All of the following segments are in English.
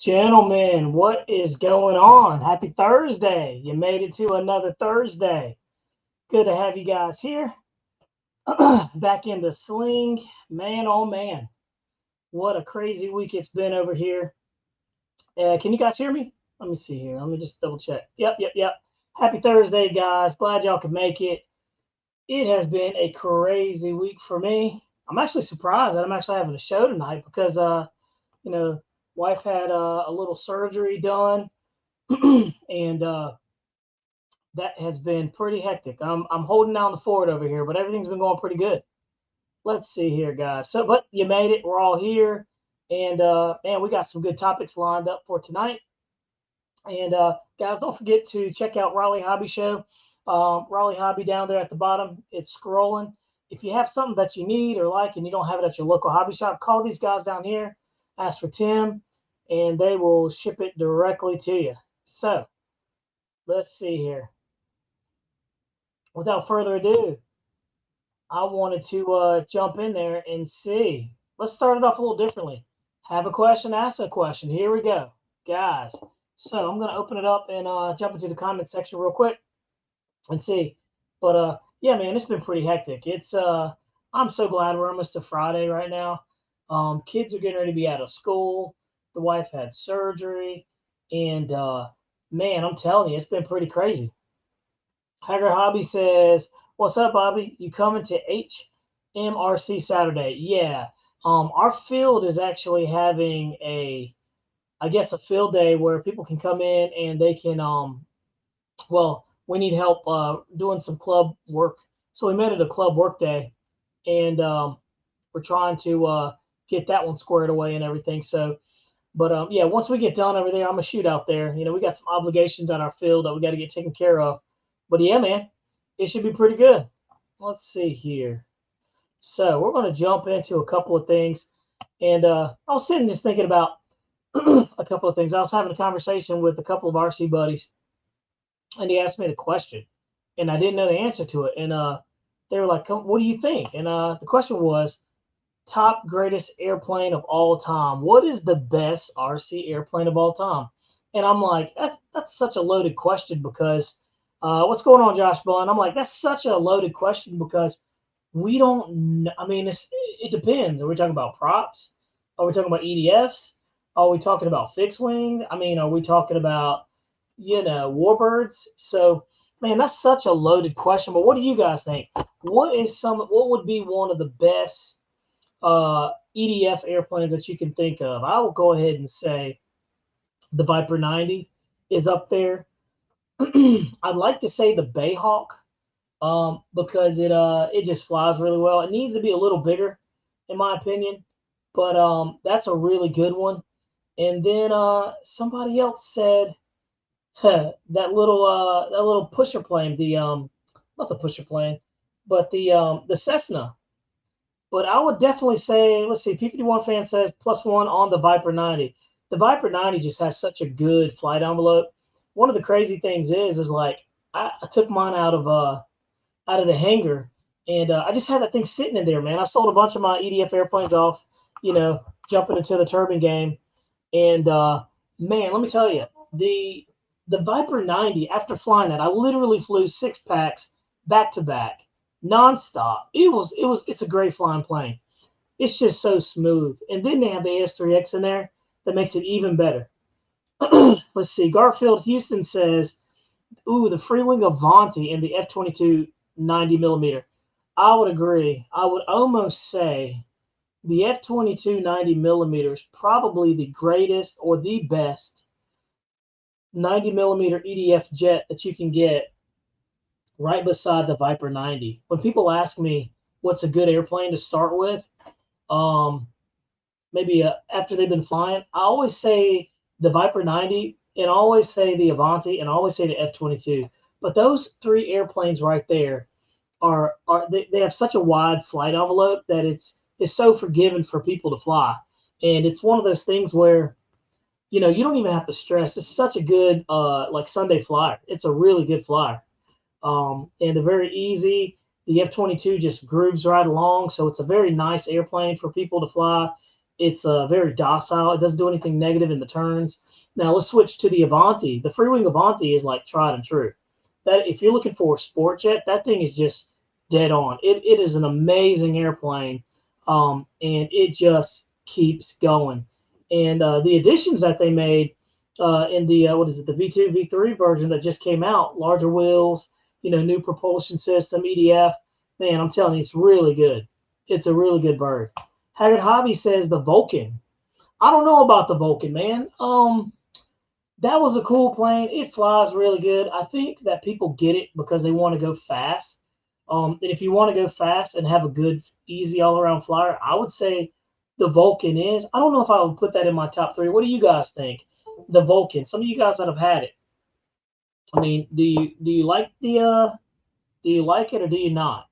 Gentlemen, what is going on? Happy Thursday. You made it to another Thursday. Good to have you guys here. Back in the sling. Man, oh man. What a crazy week it's been over here. Can you guys hear me? Let me see here. Let me just double check. Yep. Happy Thursday, guys. Glad y'all could make it. It has been a crazy week for me. I'm actually surprised that I'm actually having a show tonight because, you know, wife had a little surgery done and that has been pretty hectic. I'm holding down the fort over here, but everything's been going pretty good. Let's see here, guys. So, but you made it. We're all here, and man, we got some good topics lined up for tonight. And guys, don't forget to check out Raleigh Hobby Show. Raleigh Hobby down there at the bottom. It's scrolling. If you have something that you need or like, and you don't have it at your local hobby shop, call these guys down here. Ask for Tim, and they will ship it directly to you. So let's see here. Without further ado, I wanted to jump in there and see. Let's start it off a little differently. Have a question, ask a question. Here we go, guys. So I'm going to open it up and jump into the comment section real quick and see. But yeah, man, it's been pretty hectic. I'm so glad we're almost to Friday right now. Kids are getting ready to be out of school. The wife had surgery, and man, I'm telling you, it's been pretty crazy. Hager Hobby says, "What's up, Bobby? You coming to HMRC Saturday?" Yeah. Our field is actually having I guess, a field day where people can come in and they can, well, we need help doing some club work. So we met at a club work day, and we're trying to get that one squared away and everything. So, but yeah, once we get done over there, I'm gonna shoot out there. We got some obligations on our field that we got to get taken care of. But yeah, man, it should be pretty good. Let's see here. So we're going to jump into a couple of things. And I was sitting just thinking about a couple of things. I was having a conversation with a couple of RC buddies, and he asked me the question, and I didn't know the answer to it. And they were like, "What do you think?" And the question was, top greatest airplane of all time. What is the best RC airplane of all time? And I'm like, that's such a loaded question because what's going on, Josh Bunn? I'm like, that's such a loaded question because we don't. I mean, it depends. Are we talking about props? Are we talking about EDFs? Are we talking about fixed wing? I mean, are we talking about warbirds? So, man, that's such a loaded question. But what do you guys think? What would be one of the best EDF airplanes that you can think of? I will go ahead and say the Viper 90 is up there. I'd like to say the Bayhawk because it just flies really well. It needs to be a little bigger, in my opinion, but that's a really good one. And then somebody else said that little pusher plane, the not the pusher plane, but the Cessna. But I would definitely say, let's see, P51 fan says +1 on the Viper 90. The Viper 90 just has such a good flight envelope. One of the crazy things is like I took mine out of the hangar, and I just had that thing sitting in there, man. I sold a bunch of my EDF airplanes off, jumping into the turbine game, and man, let me tell you, the Viper 90. After flying that, I literally flew 6 packs back to back nonstop. It's a great flying plane. It's just so smooth. And then they have the AS3X in there that makes it even better. Let's see. Garfield Houston says, "Ooh, the Freewing Avanti and the F-22 90 millimeter." I would agree. I would almost say the F-22 90 millimeter is probably the greatest or the best 90 millimeter EDF jet that you can get right beside the Viper 90. When people ask me what's a good airplane to start with, maybe after they've been flying, I always say the Viper 90, and I always say the Avanti, and I always say the F-22. But those three airplanes right there they have such a wide flight envelope that it's so forgiving for people to fly. And it's one of those things where you don't even have to stress. It's such a good like Sunday flyer. It's a really good flyer. And they're very easy. The F-22 just grooves right along, so it's a very nice airplane for people to fly. It's very docile. It doesn't do anything negative in the turns. Now let's switch to the Avanti. The free wing Avanti is like tried and true. That if you're looking for a sport jet, that thing is just dead on. It is an amazing airplane, and it just keeps going. And the additions that they made in the what is it, the V2 V3 version that just came out, larger wheels, new propulsion system, EDF. Man, I'm telling you, it's really good. It's a really good bird. Haggard Hobby says the Vulcan. I don't know about the Vulcan, man. That was a cool plane. It flies really good. I think that people get it because they want to go fast. And if you want to go fast and have a good, easy all-around flyer, I would say the Vulcan is. I don't know if I would put that in my top three. What do you guys think? The Vulcan. Some of you guys that have had it. I mean, do you like do you like it or do you not?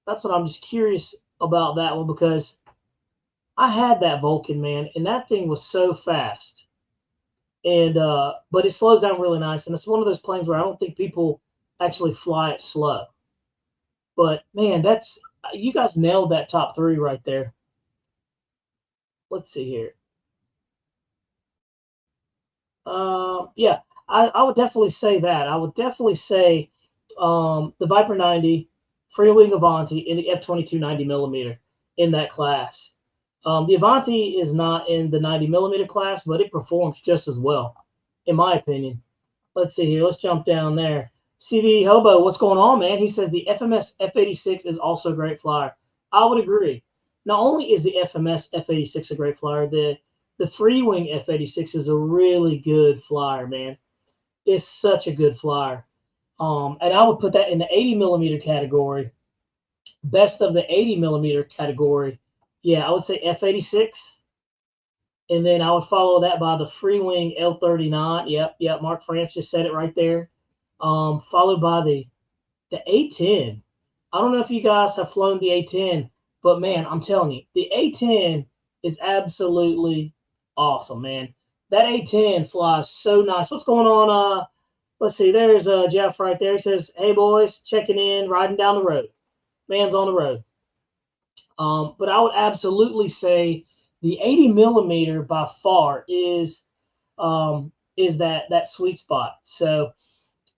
That's what I'm just curious about that one because I had that Vulcan, man, and that thing was so fast. And but it slows down really nice, and it's one of those planes where I don't think people actually fly it slow. But man, that's you guys nailed that top three right there. Let's see here. Yeah, I would definitely say that. I would definitely say the Viper 90, Free Wing Avanti, and the F-22 90 millimeter in that class. The Avanti is not in the 90 millimeter class, but it performs just as well, in my opinion. Let's see here. Let's jump down there. CV Hobo, what's going on, man? He says the FMS F86 is also a great flyer. I would agree. Not only is the FMS F86 a great flyer, the Free Wing F86 is a really good flyer, man. It's such a good flyer. And I would put that in the 80 millimeter category. Best of the 80 millimeter category. Yeah, I would say F86. And then I would follow that by the Free Wing L39. Yep. Mark France just said it right there. Followed by the A10. I don't know if you guys have flown the A10, but man, I'm telling you, the A10 is absolutely awesome, man. That A10 flies so nice. What's going on? Let's see. There's Jeff right there. He says, "Hey boys, checking in, riding down the road. Man's on the road." But I would absolutely say the 80 millimeter by far is that sweet spot. So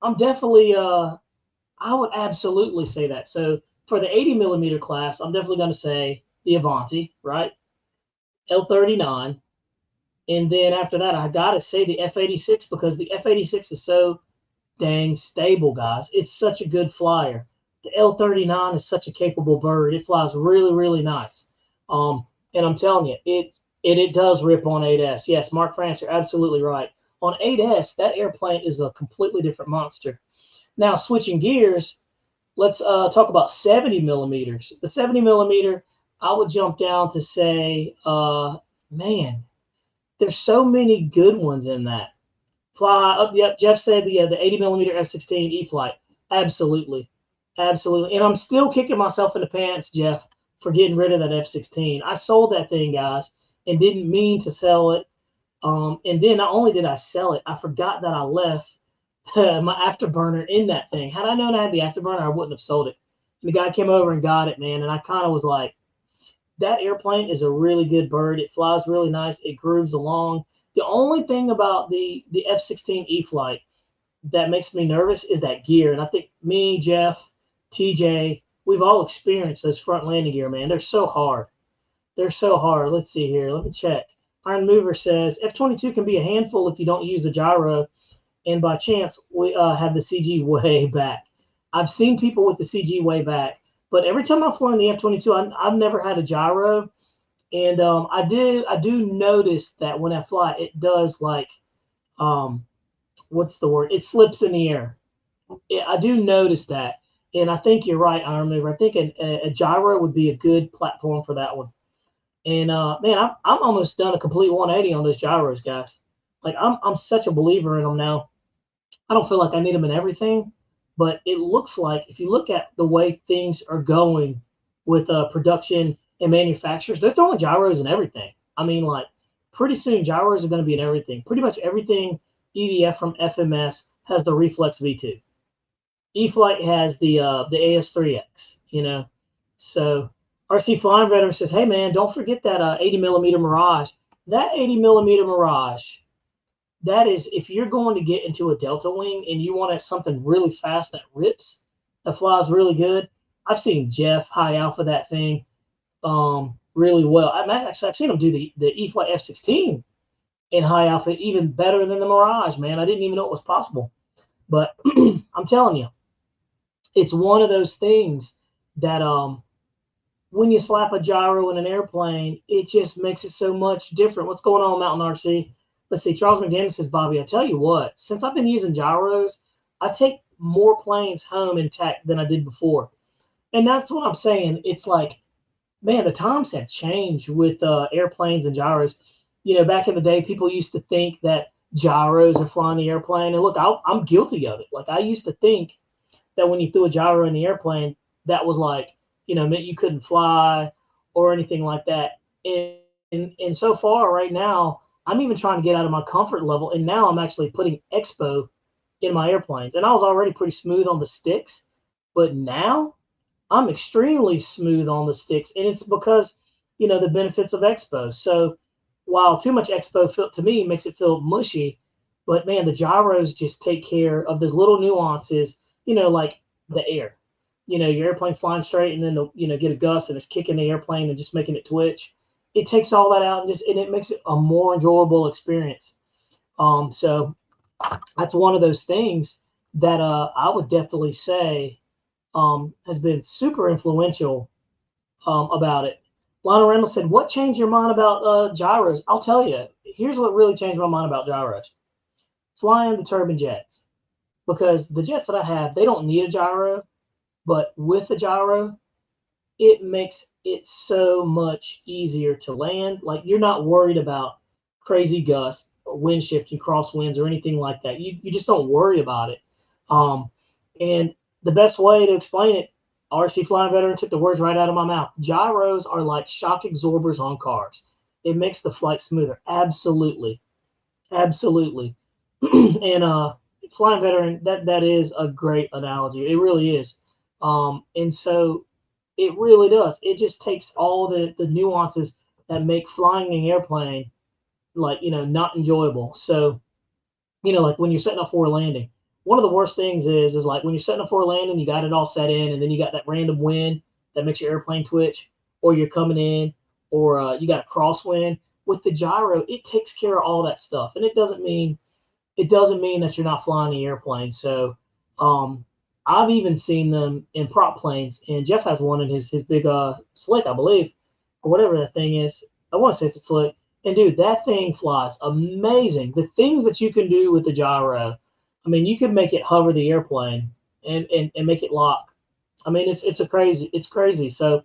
I'm definitely I would absolutely say that. So for the 80 millimeter class, I'm definitely going to say the Avanti, right? L39. And then after that, I got to say the F86 because the F86 is so dang stable, guys. It's such a good flyer. The L39 is such a capable bird. It flies really, really nice. And I'm telling you, it does rip on 8S. Yes, Mark France, you're absolutely right. On 8S, that airplane is a completely different monster. Now, switching gears, let's talk about 70 millimeters. The 70 millimeter, I would jump down to say, man, there's so many good ones in that. Fly up. Yep, Jeff said the 80 millimeter F-16 E-flite. Absolutely, absolutely. And I'm still kicking myself in the pants, Jeff, for getting rid of that F-16. I sold that thing, guys, and didn't mean to sell it. And then not only did I sell it, I forgot that I left my afterburner in that thing. Had I known I had the afterburner, I wouldn't have sold it. And the guy came over and got it, man. And I kind of was like, that airplane is a really good bird. It flies really nice. It grooves along. The only thing about the F-16 E-flite that makes me nervous is that gear. And I think me, Jeff, TJ, we've all experienced those front landing gear, man. They're so hard. They're so hard. Let's see here. Let me check. Iron Mover says F-22 can be a handful if you don't use the gyro. And by chance, we have the CG way back. I've seen people with the CG way back, but every time I've flown the F-22, I've never had a gyro. And I do notice that when I fly, it does like, what's the word? It slips in the air. I do notice that. And I think you're right, Iron Mover. I think a gyro would be a good platform for that one. And man, I'm almost done a complete 180 on those gyros, guys. Like I'm such a believer in them now. I don't feel like I need them in everything, but it looks like if you look at the way things are going with production and manufacturers, they're throwing gyros in everything. I mean, like pretty soon gyros are going to be in everything. Pretty much everything EDF from FMS has the Reflex V2. E-flite has the AS3X. So RC Flying Veteran says, hey, man, don't forget that 80 millimeter Mirage. That 80 millimeter Mirage, that is, if you're going to get into a Delta Wing and you want something really fast that rips, that flies really good. I've seen Jeff high alpha that thing really well. I've seen him do the e-flite F-16 in high alpha even better than the Mirage, man. I didn't even know it was possible. But I'm telling you, it's one of those things that when you slap a gyro in an airplane, it just makes it so much different. What's going on, Mountain RC? Let's see. Charles McDaniel says, Bobby, I tell you what, since I've been using gyros, I take more planes home intact than I did before. And that's what I'm saying. It's like, man, the times have changed with airplanes and gyros. You know, back in the day, people used to think that gyros are flying the airplane. And look, I'm guilty of it. Like, I used to think that when you threw a gyro in the airplane, that was like, you know, meant you couldn't fly or anything like that. And so far, right now, I'm even trying to get out of my comfort level. And now I'm actually putting expo in my airplanes. And I was already pretty smooth on the sticks, but now I'm extremely smooth on the sticks, and it's because, you know, the benefits of expo. So while too much expo to me makes it feel mushy, but man, the gyros just take care of those little nuances, you know, like the air. You know, your airplane's flying straight, and then you know, get a gust and it's kicking the airplane and just making it twitch. It takes all that out and it makes it a more enjoyable experience. So that's one of those things that I would definitely say has been super influential about it. Lionel Reynolds said, what changed your mind about gyros? I'll tell you. Here's what really changed my mind about gyros. Flying the turbine jets. Because the jets that I have, they don't need a gyro. But with the gyro, it makes it so much easier to land. Like, you're not worried about crazy gusts, or wind shifting, crosswinds, or anything like that. You just don't worry about it. And the best way to explain it, RC Flying Veteran took the words right out of my mouth. Gyros are like shock absorbers on cars. It makes the flight smoother. Absolutely. Absolutely. And Flying Veteran, that is a great analogy. It really is. And so it really does. It just takes all the nuances that make flying an airplane, like, you know, not enjoyable. So, you know, like when you're setting up for a landing, one of the worst things is like when you're setting up for a landing, you got it all set in, and then you got that random wind that makes your airplane twitch, or you're coming in, or you got a crosswind. With the gyro, it takes care of all that stuff, and it doesn't mean that you're not flying the airplane. So, I've even seen them in prop planes, and Jeff has one in his big slick, I believe, or whatever that thing is. I want to say it's a slick. And dude, that thing flies amazing. The things that you can do with the gyro, I mean, you can make it hover the airplane and make it lock. I mean, it's crazy. So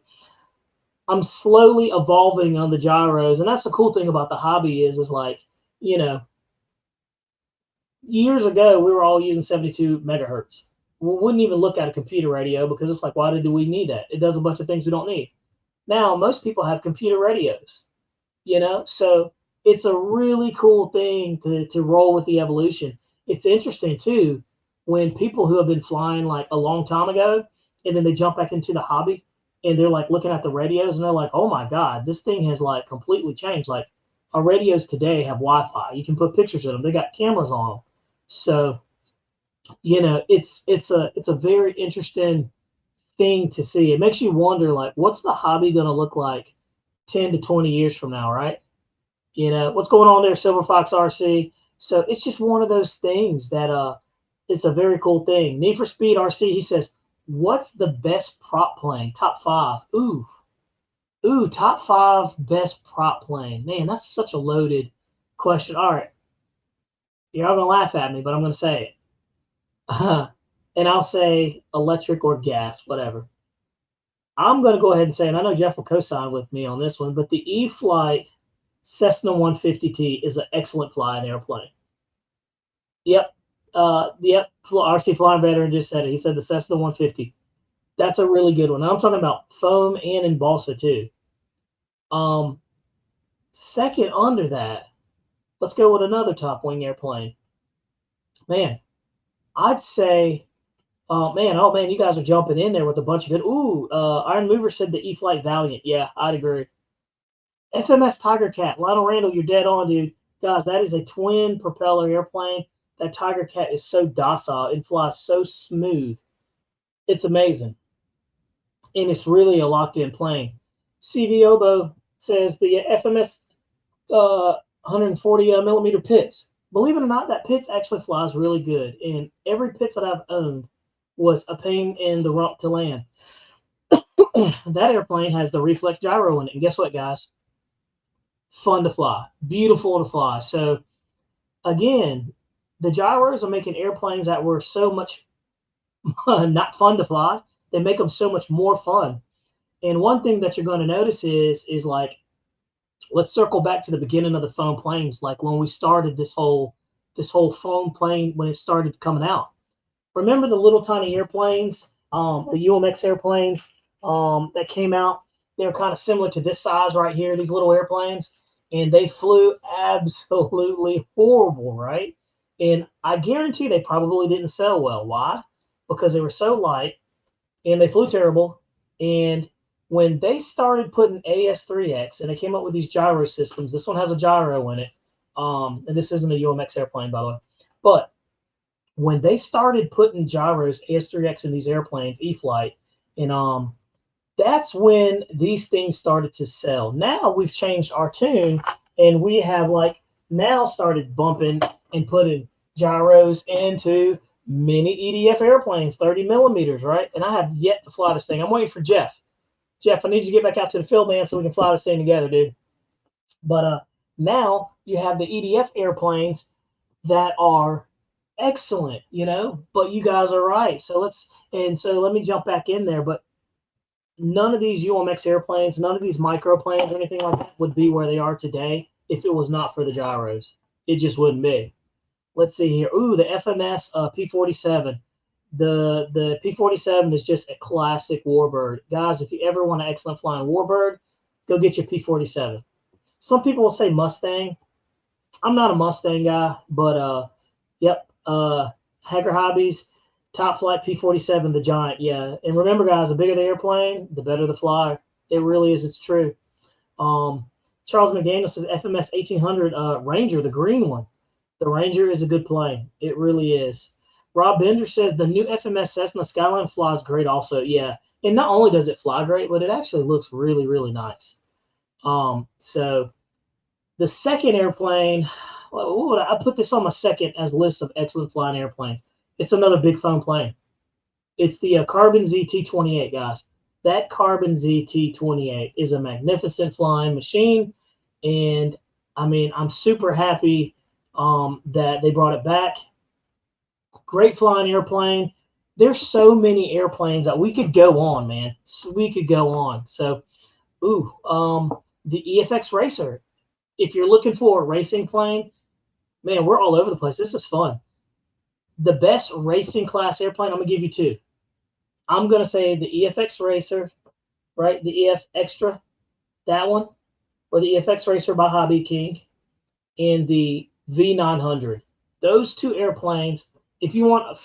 I'm slowly evolving on the gyros, and that's the cool thing about the hobby is like, you know, years ago we were all using 72 megahertz. We wouldn't even look at a computer radio because it's like, why do we need that? It does a bunch of things we don't need. Now most people have computer radios, you know, so it's a really cool thing to roll with the evolution. It's interesting too when people who have been flying like a long time ago and then they jump back into the hobby and they're like looking at the radios and they're like, oh my god, this thing has like completely changed. Like, our radios today have Wi-Fi. You can put pictures of them. They got cameras on them. So, you know, it's a very interesting thing to see. It makes you wonder, like, what's the hobby going to look like 10 to 20 years from now, right? You know, what's going on there, Silver Fox RC? So it's just one of those things that it's a very cool thing. Need for Speed RC, he says, what's the best prop plane? Top 5. Ooh, top 5 best prop plane. Man, that's such a loaded question. All right. You're all going to laugh at me, but I'm going to say it. And I'll say electric or gas, whatever. I'm going to go ahead and say, and I know Jeff will co-sign with me on this one, but the e-flite Cessna 150T is an excellent flying airplane. Yep. RC Flying Veteran just said it. He said the Cessna 150. That's a really good one. Now, I'm talking about foam and in balsa too. Second under that, let's go with another top wing airplane. Man, I'd say Oh man, you guys are jumping in there with a bunch of good. Ooh, Iron Mover said the E-flite Valiant. Yeah, I'd agree. FMS Tiger Cat. Lionel Randall, you're dead on, dude. Guys, that is a twin propeller airplane. That Tiger Cat is so docile and flies so smooth. It's amazing. And it's really a locked-in plane. CV Obo says the FMS 140 millimeter Pitts. Believe it or not, that Pitts actually flies really good. And every Pitts that I've owned was a pain in the rump to land. That airplane has the reflex gyro in it. And guess what, guys? Fun to fly, beautiful to fly. So again, the gyros are making airplanes that were so much not fun to fly. They make them so much more fun. And one thing that you're going to notice is like, let's circle back to the beginning of the foam planes, like when we started this whole foam plane when it started coming out. Remember the little tiny airplanes, the UMX airplanes that came out? They were kind of similar to this size right here, these little airplanes, and they flew absolutely horrible, right? And I guarantee they probably didn't sell well. Why? Because they were so light and they flew terrible. And when they started putting AS3X and they came up with these gyro systems, this one has a gyro in it. And this isn't a UMX airplane, by the way. But when they started putting gyros, AS3X in these airplanes, e-flite, and that's when these things started to sell. Now we've changed our tune, and we have like now started bumping and putting gyros into mini EDF airplanes, 30 millimeters, right? And I have yet to fly this thing. I'm waiting for Jeff. Jeff, I need you to get back out to the field, man, so we can fly this thing together, dude. But now you have the EDF airplanes that are excellent, but you guys are right. So let me jump back in there. But none of these UMX airplanes, none of these microplanes or anything like that would be where they are today if it was not for the gyros. It just wouldn't be. Let's see here. Ooh, the FMS P-47. The P-47 is just a classic warbird. Guys, if you ever want an excellent flying warbird, go get your P-47. Some people will say Mustang. I'm not a Mustang guy, but yep. Hacker Hobbies, Top Flight P-47, the giant. Yeah, and remember, guys, the bigger the airplane, the better the flyer. It really is. It's true. Charles McDaniel says FMS 1800 Ranger, the green one. The Ranger is a good plane. It really is. Rob Bender says the new FMS Cessna Skyline flies great also. Yeah, and not only does it fly great, but it actually looks really, really nice. So the second airplane, I put this on my second as list of excellent flying airplanes. It's another big foam plane. It's the Carbon ZT-28, guys. That Carbon ZT-28 is a magnificent flying machine, and I mean, I'm super happy that they brought it back. Great flying airplane. There's so many airplanes that we could go on, man. We could go on. So, the EFX Racer. If you're looking for a racing plane, man, we're all over the place. This is fun. The best racing class airplane, I'm going to give you two. I'm going to say the EFX Racer, right? The EF Extra, that one, or the EFX Racer by Hobby King, and the V900. Those two airplanes, if you want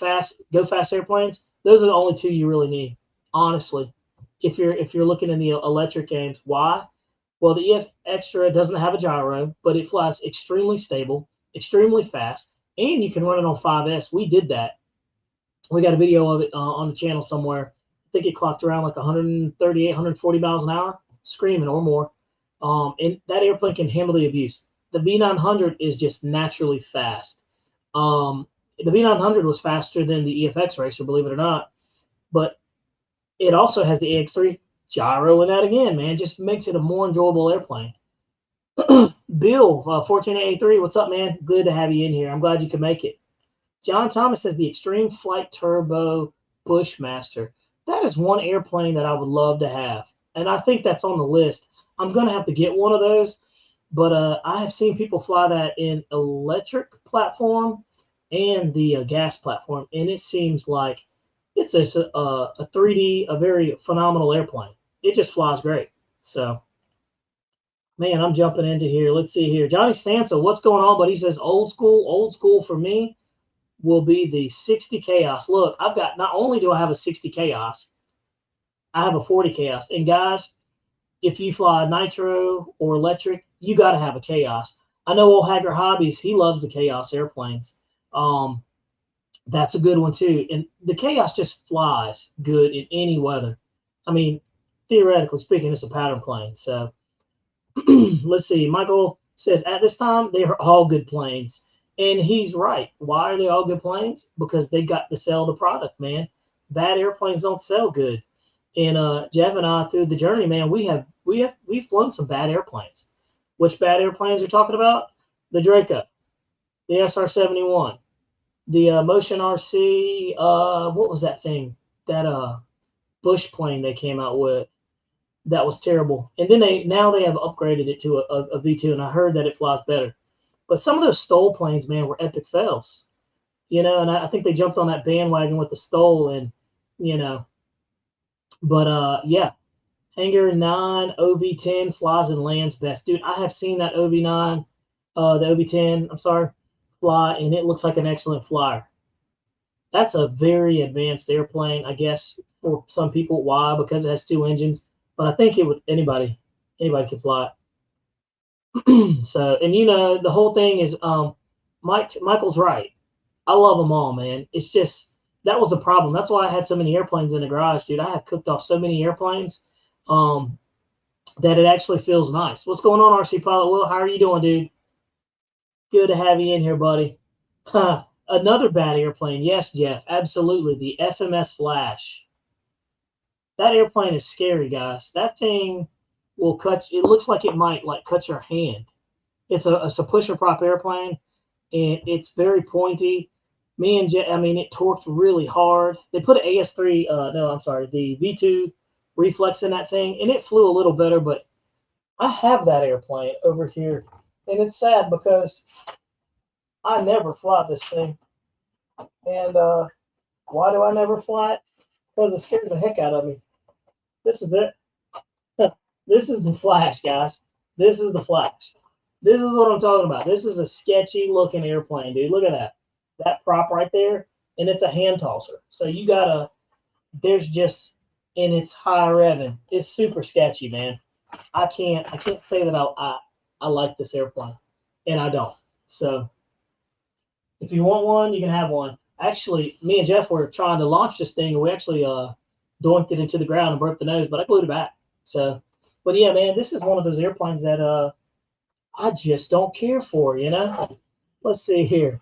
go fast airplanes, those are the only two you really need, honestly. If you're looking in the electric games, why? Well, the EF Extra doesn't have a gyro, but it flies extremely stable, extremely fast, and you can run it on 5S. We did that. We got a video of it on the channel somewhere. I think it clocked around like 138, 140 miles an hour, screaming or more. And that airplane can handle the abuse. The V900 is just naturally fast. The V900 was faster than the EFX Racer, believe it or not, but it also has the AX3 gyro in that again, man. Just makes it a more enjoyable airplane. Bill, 14883, what's up, man? Good to have you in here. I'm glad you could make it. John Thomas says the Extreme Flight Turbo Bushmaster. That is one airplane that I would love to have, and I think that's on the list. I'm going to have to get one of those, but I have seen people fly that in electric platform and the gas platform, and it seems like it's a 3D, a very phenomenal airplane. It just flies great. So, man, I'm jumping into here. Let's see here. Johnny Stanza, what's going on? But he says old school for me. will be the 60 Chaos. Look, I've got, not only do I have a 60 Chaos, I have a 40 Chaos. And guys, if you fly nitro or electric, you got to have a Chaos. I know old Hager Hobbies, he loves the Chaos airplanes. That's a good one too. And the Chaos just flies good in any weather. I mean, theoretically speaking, it's a pattern plane. So let's see. Michael says at this time they are all good planes, and he's right. Why are they all good planes? Because they got to sell the product, man. Bad airplanes don't sell good. And Jeff and I, through the journey, man, we've flown some bad airplanes. Which bad airplanes are talking about? The Draco, the SR-71, the Motion RC. What was that thing? That Bush plane they came out with. That was terrible. And then now they have upgraded it to a V2, and I heard that it flies better. But some of those Stoll planes, man, were epic fails. And I think they jumped on that bandwagon with the Stoll, and yeah. Hangar 9 OV10 flies and lands best. Dude, I have seen that OV9, the OV10, I'm sorry, fly, and it looks like an excellent flyer. That's a very advanced airplane, I guess, for some people. Why? Because it has 2 engines. But I think anybody can fly it. So, and the whole thing is, Michael's right. I love them all, man. It's just, that was the problem. That's why I had so many airplanes in the garage, dude. I have cooked off so many airplanes that it actually feels nice. What's going on, RC Pilot Will? How are you doing, dude? Good to have you in here, buddy. Another bad airplane. Yes, Jeff, absolutely. The FMS Flash. That airplane is scary, guys. That thing will cut. It looks like it might cut your hand. It's a pusher prop airplane, and it's very pointy. Me and Jeff, I mean, it torqued really hard. They put an AS3, no, I'm sorry, the V2 reflex in that thing, and it flew a little better. But I have that airplane over here, and it's sad because I never fly this thing. And why do I never fly it? Because it scares the heck out of me. This is it. This is the Flash, guys. This is the Flash. This is what I'm talking about. This is a sketchy looking airplane, dude. Look at that. That prop right there, and it's a hand tosser. So you gotta, there's just, and it's high revving. It's super sketchy, man. I can't say that I like this airplane, and I don't. So if you want one, you can have one. Actually, me and Jeff were trying to launch this thing, and we actually doinked it into the ground and broke the nose, but I glued it back. So, but yeah, man, this is one of those airplanes that I just don't care for, Let's see here.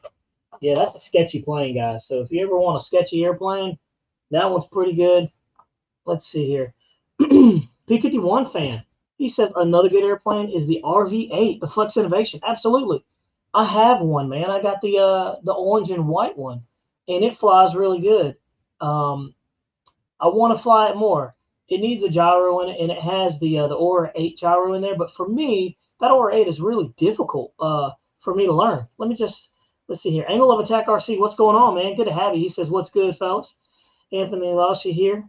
Yeah, that's a sketchy plane, guys. So if you ever want a sketchy airplane, that one's pretty good. Let's see here. P51 fan. He says another good airplane is the RV8, the Flex Innovation. Absolutely. I have one, man. I got the orange and white one, and it flies really good. I want to fly it more. It needs a gyro in it, and it has the Aura 8 gyro in there. But for me, that Aura 8 is really difficult for me to learn. Let's see here. Angle of Attack RC, what's going on, man? Good to have you. He says, what's good, fellas? Anthony Lauschi here.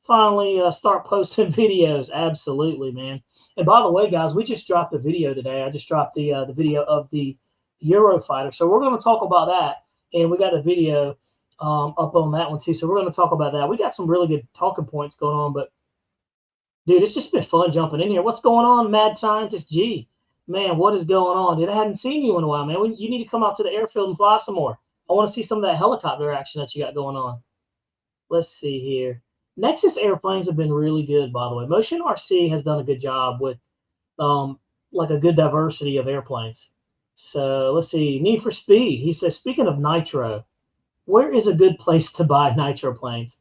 Finally start posting videos. Absolutely, man. And by the way, guys, we just dropped a video today. I just dropped the video of the Eurofighter. So we're going to talk about that. And we got a video up on that one, too. So we're going to talk about that. We got some really good talking points going on. But, dude, it's just been fun jumping in here. What's going on, Mad Scientist G? Man, what is going on, dude? I hadn't seen you in a while, man. You need to come out to the airfield and fly some more. I want to see some of that helicopter action that you got going on. Let's see here. Nexus airplanes have been really good, by the way. Motion RC has done a good job with like a good diversity of airplanes. So let's see. Need for Speed. He says, speaking of nitro, where is a good place to buy nitro planes?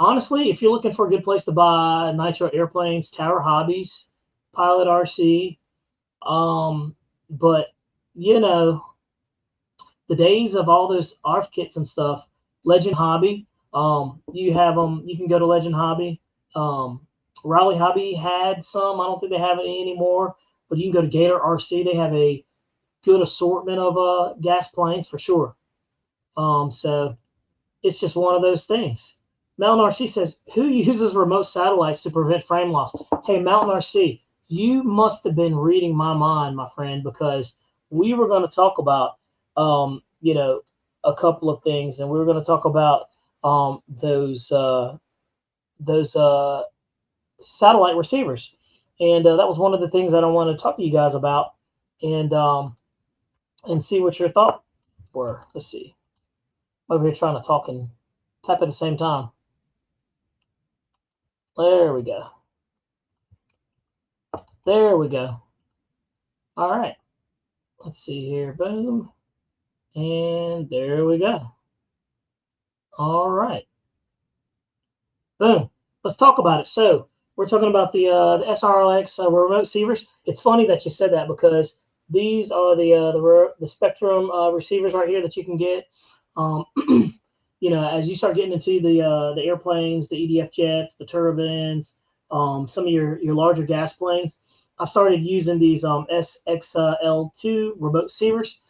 Honestly, if you're looking for a good place to buy nitro airplanes, Tower Hobbies, Pilot RC, but the days of all those ARF kits and stuff, Legend Hobby, you have them. You can go to Legend Hobby. Raleigh Hobby had some. I don't think they have any anymore. But you can go to Gator RC. They have a good assortment of gas planes for sure. So it's just one of those things. Mountain RC says, who uses remote satellites to prevent frame loss? Hey, Mountain RC, you must have been reading my mind, my friend, because we were going to talk about, a couple of things, and we were going to talk about those satellite receivers, and that was one of the things that I wanted to talk to you guys about, and see what your thoughts were. Let's see. I'm over here trying to talk and type at the same time. There we go. There we go. All right. Let's see here. Boom. And there we go. All right. Boom. Let's talk about it. So we're talking about the SRLX remote receivers. It's funny that you said that because these are the Spectrum receivers right here that you can get. As you start getting into the airplanes, the EDF jets, the turbines, some of your larger gas planes, I've started using these SXL2 remote receivers.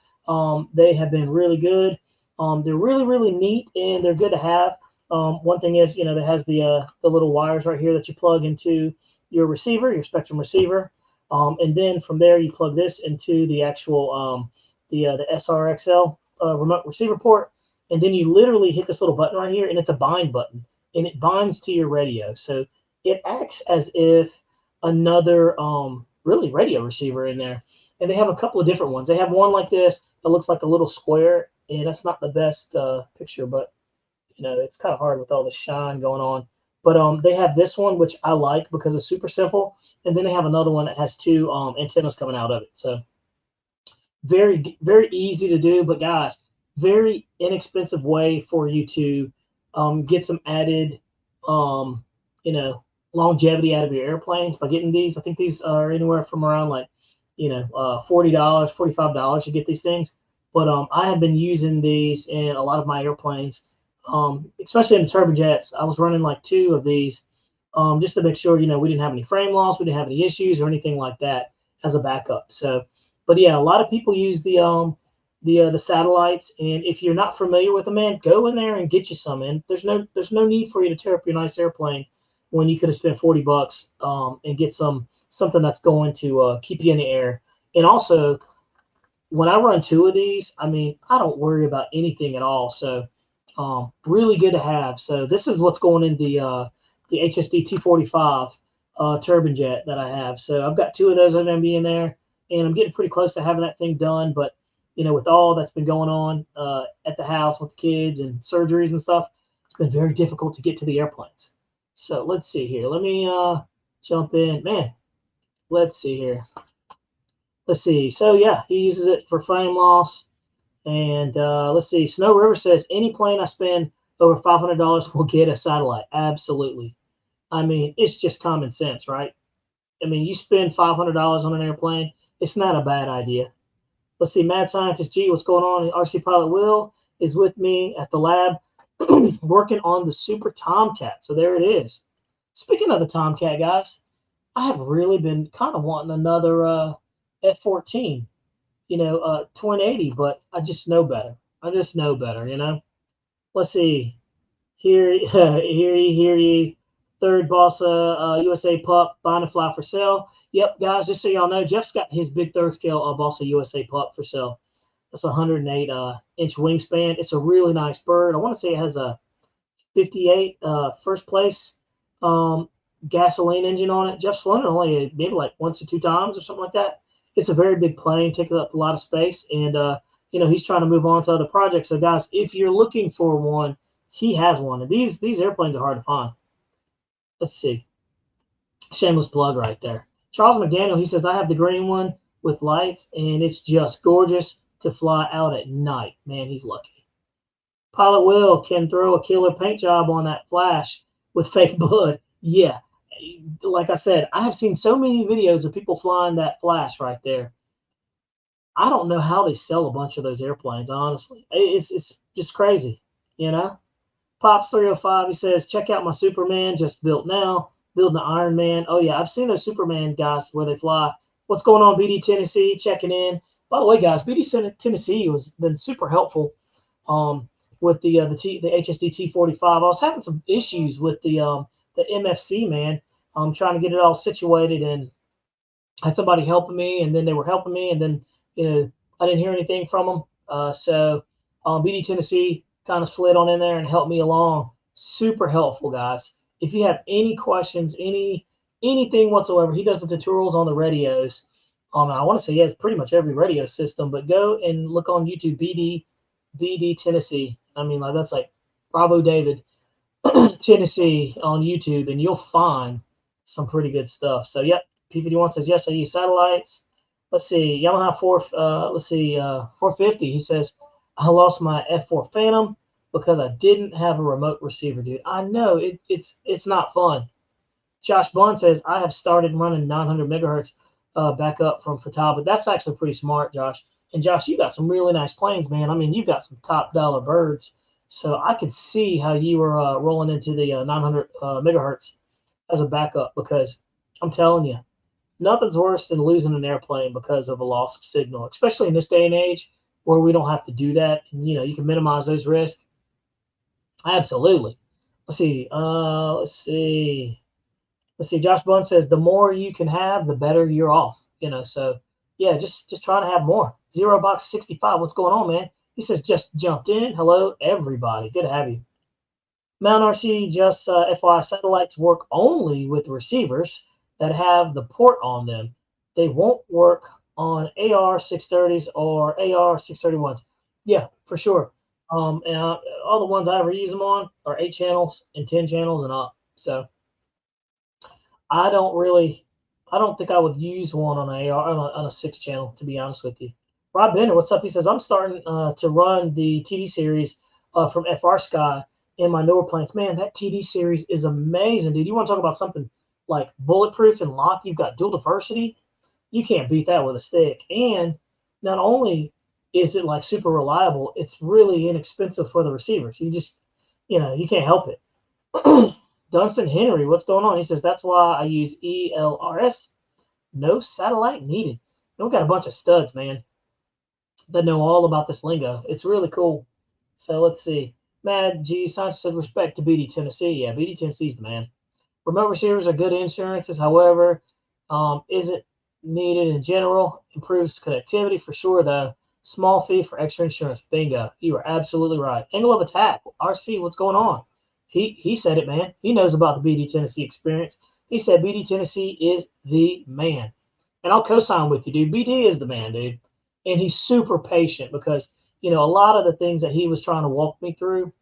They have been really good. They're really, really neat, and they're good to have. One thing is, that has the little wires right here that you plug into your receiver, your Spectrum receiver, and then from there you plug this into the actual the SRXL remote receiver port, and then you literally hit this little button right here, and it's a bind button, and it binds to your radio. So it acts as if another really radio receiver in there. And they have a couple of different ones. They have one like this that looks like a little square, and that's not the best picture, but it's kind of hard with all the shine going on. But they have this one, which I like because it's super simple. And then they have another one that has two antennas coming out of it. So very, very easy to do. But guys, very inexpensive way for you to get some added, longevity out of your airplanes by getting these. I think these are anywhere from around like, $40, $45 to get these things. But I have been using these in a lot of my airplanes. Especially in the turbojets, I was running like 2 of these just to make sure, we didn't have any frame loss, we didn't have any issues or anything like that as a backup. So, but yeah, a lot of people use the satellites, and if you're not familiar with them, man, go in there and get you some. And there's no need for you to tear up your nice airplane when you could have spent $40 and get something that's going to keep you in the air. And also, when I run 2 of these, I mean, I don't worry about anything at all. So really good to have. So this is what's going in the HSD T45 turbine jet that I have. So I've got 2 of those that are going to be in there, and I'm getting pretty close to having that thing done. But with all that's been going on at the house with the kids and surgeries and stuff, it's been very difficult to get to the airplanes. So let's see here. Let me jump in. Man, let's see here. Let's see. So yeah, he uses it for frame loss. And let's see. Snow River says any plane I spend over $500 will get a satellite. Absolutely. I mean, it's just common sense, right? I mean, you spend $500 on an airplane, it's not a bad idea. Let's see. Mad Scientist G, what's going on? RC Pilot Will is with me at the lab working on the Super Tomcat. So there it is. Speaking of the Tomcat, guys, I have really been kind of wanting another F-14. 2080, but I just know better. Let's see. Hear ye. Third Bossa USA pup, buying a fly for sale. Yep, guys, just so y'all know, Jeff's got his big third scale Bossa USA pup for sale. That's a 108 inch wingspan. It's a really nice bird. I want to say it has a 58 first place gasoline engine on it. Jeff's flown it only maybe like once or 2 times or something like that. It's a very big plane, takes up a lot of space, and he's trying to move on to other projects. So guys, if you're looking for one, he has one. And these airplanes are hard to find. Let's see. Shameless plug right there. Charles McDaniel, he says, I have the green one with lights, and it's just gorgeous to fly out at night. Man, he's lucky. Pilot Will can throw a killer paint job on that flash with fake blood. Yeah. Like I said, I have seen so many videos of people flying that flash right there. I don't know how they sell a bunch of those airplanes, honestly. It's just crazy, Pops 305, he says, check out my Superman just built now, building an Iron Man. Oh, yeah, I've seen those Superman guys where they fly. What's going on, BD Tennessee? Checking in. By the way, guys, BD Tennessee has been super helpful with the HSD T45. I was having some issues with the MFC, man. I'm trying to get it all situated, and I had somebody helping me, and then they were helping me, and then I didn't hear anything from them. So BD Tennessee kind of slid on in there and helped me along. Super helpful, guys. If you have any questions, anything whatsoever, he does the tutorials on the radios. I want to say he has pretty much every radio system, but go and look on YouTube, BD Tennessee. I mean, like that's like Bravo David Tennessee on YouTube, and you'll find some pretty good stuff. So, yep, P51 says, yes, I use satellites. Let's see, Yamaha 450. He says, I lost my F4 Phantom because I didn't have a remote receiver, dude. I know it's not fun. Josh Bond says, I have started running 900 megahertz back up from Futaba. That's actually pretty smart, Josh. And Josh, you got some really nice planes, man. I mean, you've got some top dollar birds. So I could see how you were rolling into the 900 megahertz as a backup, because I'm telling you, nothing's worse than losing an airplane because of a loss of signal, especially in this day and age where we don't have to do that. And, you can minimize those risks. Absolutely. Let's see. Josh Bunn says the more you can have, the better you're off. So yeah, just try to have more. Zero Box 65. What's going on, man? He says just jumped in. Hello, everybody. Good to have you. Mount RC, just FYI, satellites work only with receivers that have the port on them. They won't work on AR 630s or AR 631s. Yeah, for sure. And all the ones I ever use them on are 8 channels and 10 channels and up. So I don't think I would use one on an AR on a 6 channel, to be honest with you. Rob Bender, what's up? He says, I'm starting to run the TD series from FR Sky in my newer planes. Man, that TD series is amazing, dude. You want to talk about something like bulletproof and lock? You've got dual diversity. You can't beat that with a stick. And not only is it like super reliable, it's really inexpensive for the receivers. You just, you can't help it. Dunstan Henry, what's going on? He says, that's why I use ELRS. No satellite needed. We've got a bunch of studs, man, that know all about this lingo. It's really cool. So let's see. Mad G. Sanchez said, respect to BD Tennessee. Yeah, BD Tennessee's the man. Remote receivers are good insurances. However, isn't needed in general. Improves connectivity for sure, though. Small fee for extra insurance. Bingo. You are absolutely right. Angle of attack. RC, what's going on? He said it, man. He knows about the BD Tennessee experience. He said BD Tennessee is the man. And I'll co-sign with you, dude. BD is the man, dude. And he's super patient because, a lot of the things that he was trying to walk me through,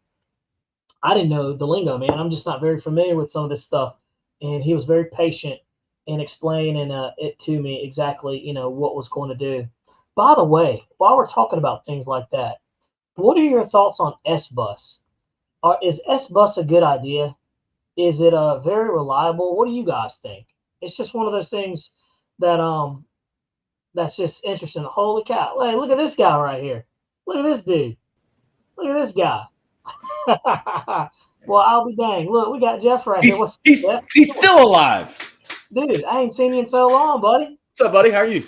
I didn't know the lingo, man. I'm just not very familiar with some of this stuff. And he was very patient in explaining it to me exactly, what was going to do. By the way, while we're talking about things like that, what are your thoughts on SBus? Is SBus a good idea? Is it very reliable? What do you guys think? It's just one of those things that that's just interesting. Holy cow! Hey, look at this guy right here. Look at this dude. Look at this guy. Well, I'll be dang. Look, we got Jeff right here. He's still alive. Dude, I ain't seen you in so long, buddy. What's up, buddy? How are you?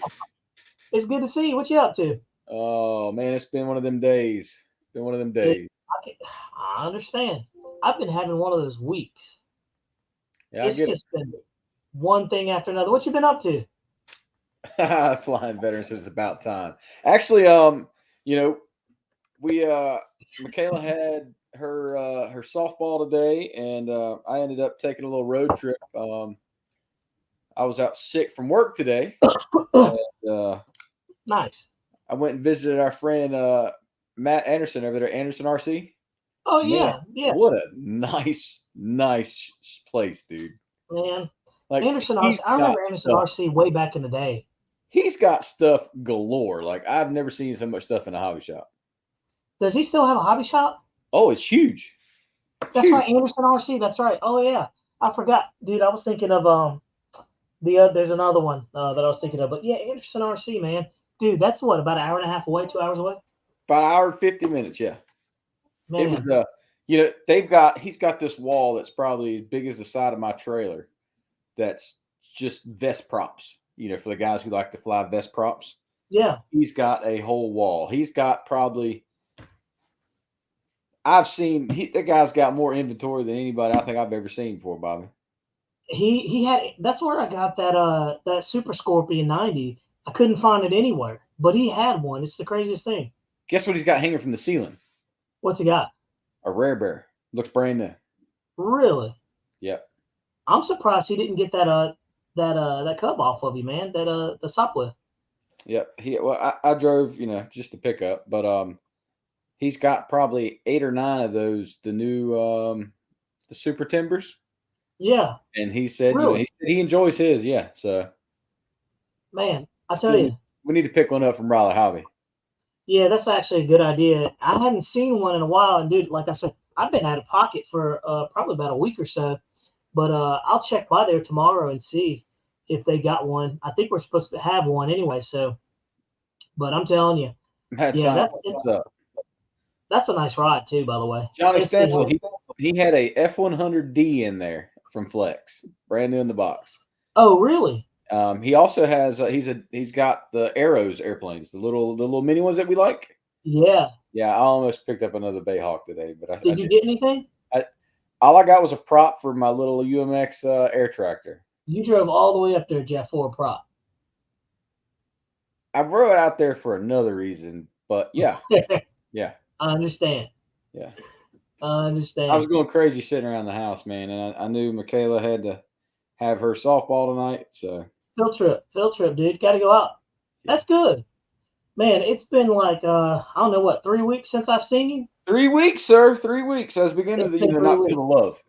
It's good to see you. What you up to? Oh man, it's been one of them days. I understand. I've been having one of those weeks. Yeah, it's just been one thing after another. What you been up to? Flying veteran says it's about time. Actually, we Michaela had her softball today, and I ended up taking a little road trip. I was out sick from work today. And, nice. I went and visited our friend Matt Anderson over there, Anderson RC. Oh, yeah. What a nice place, dude. Man. Like Anderson RC. I remember Anderson RC way back in the day. He's got stuff galore. Like, I've never seen so much stuff in a hobby shop. Does he still have a hobby shop? Oh, it's huge. That's right, Anderson RC. That's right. Oh, yeah. I forgot. Dude, I was thinking of there's another one that I was thinking of. But, yeah, Anderson RC, man. Dude, that's what, about an hour and a half away, 2 hours away? About an hour and 50 minutes, yeah. Man. It was, he's got this wall that's probably as big as the side of my trailer that's just vest props, for the guys who like to fly vest props. Yeah. He's got a whole wall. He's got probably, that guy's got more inventory than anybody I think I've ever seen before, Bobby. He had, that's where I got that Super Scorpion 90. I couldn't find it anywhere, but he had one. It's the craziest thing. Guess what he's got hanging from the ceiling? What's he got? A rare bear. Looks brand new. Really? Yep. I'm surprised he didn't get that cub off of you, man. The Sopwith. Yep. I drove, just to pick up, but he's got probably 8 or 9 of those, the new the Super Timbers. Yeah. And he said, Really? he enjoys his, yeah. So Man, I tell you. We need to pick one up from Raleigh Hobby. Yeah, that's actually a good idea. I hadn't seen one in a while, and dude, like I said, I've been out of pocket for probably about a week or so. But I'll check by there tomorrow and see if they got one. I think we're supposed to have one anyway. So, but I'm telling you, yeah, that's a nice ride too. By the way, Johnny Stencil, he had a F100D in there from Flex, brand new in the box. Oh, really? He also has he's got the Arrows airplanes, the little mini ones that we like. Yeah. Yeah, I almost picked up another Bayhawk today, but Did you get anything? All I got was a prop for my little UMX air tractor. You drove all the way up there, Jeff, for a prop. I rode out there for another reason, but yeah, yeah. I understand. Yeah, I understand. I was going crazy sitting around the house, man, and I knew Michaela had to have her softball tonight, so. Field trip, dude. Got to go out. That's good. Man, it's been like, I don't know what, 3 weeks since I've seen you? 3 weeks, sir. 3 weeks. As beginning of the year, not full of love.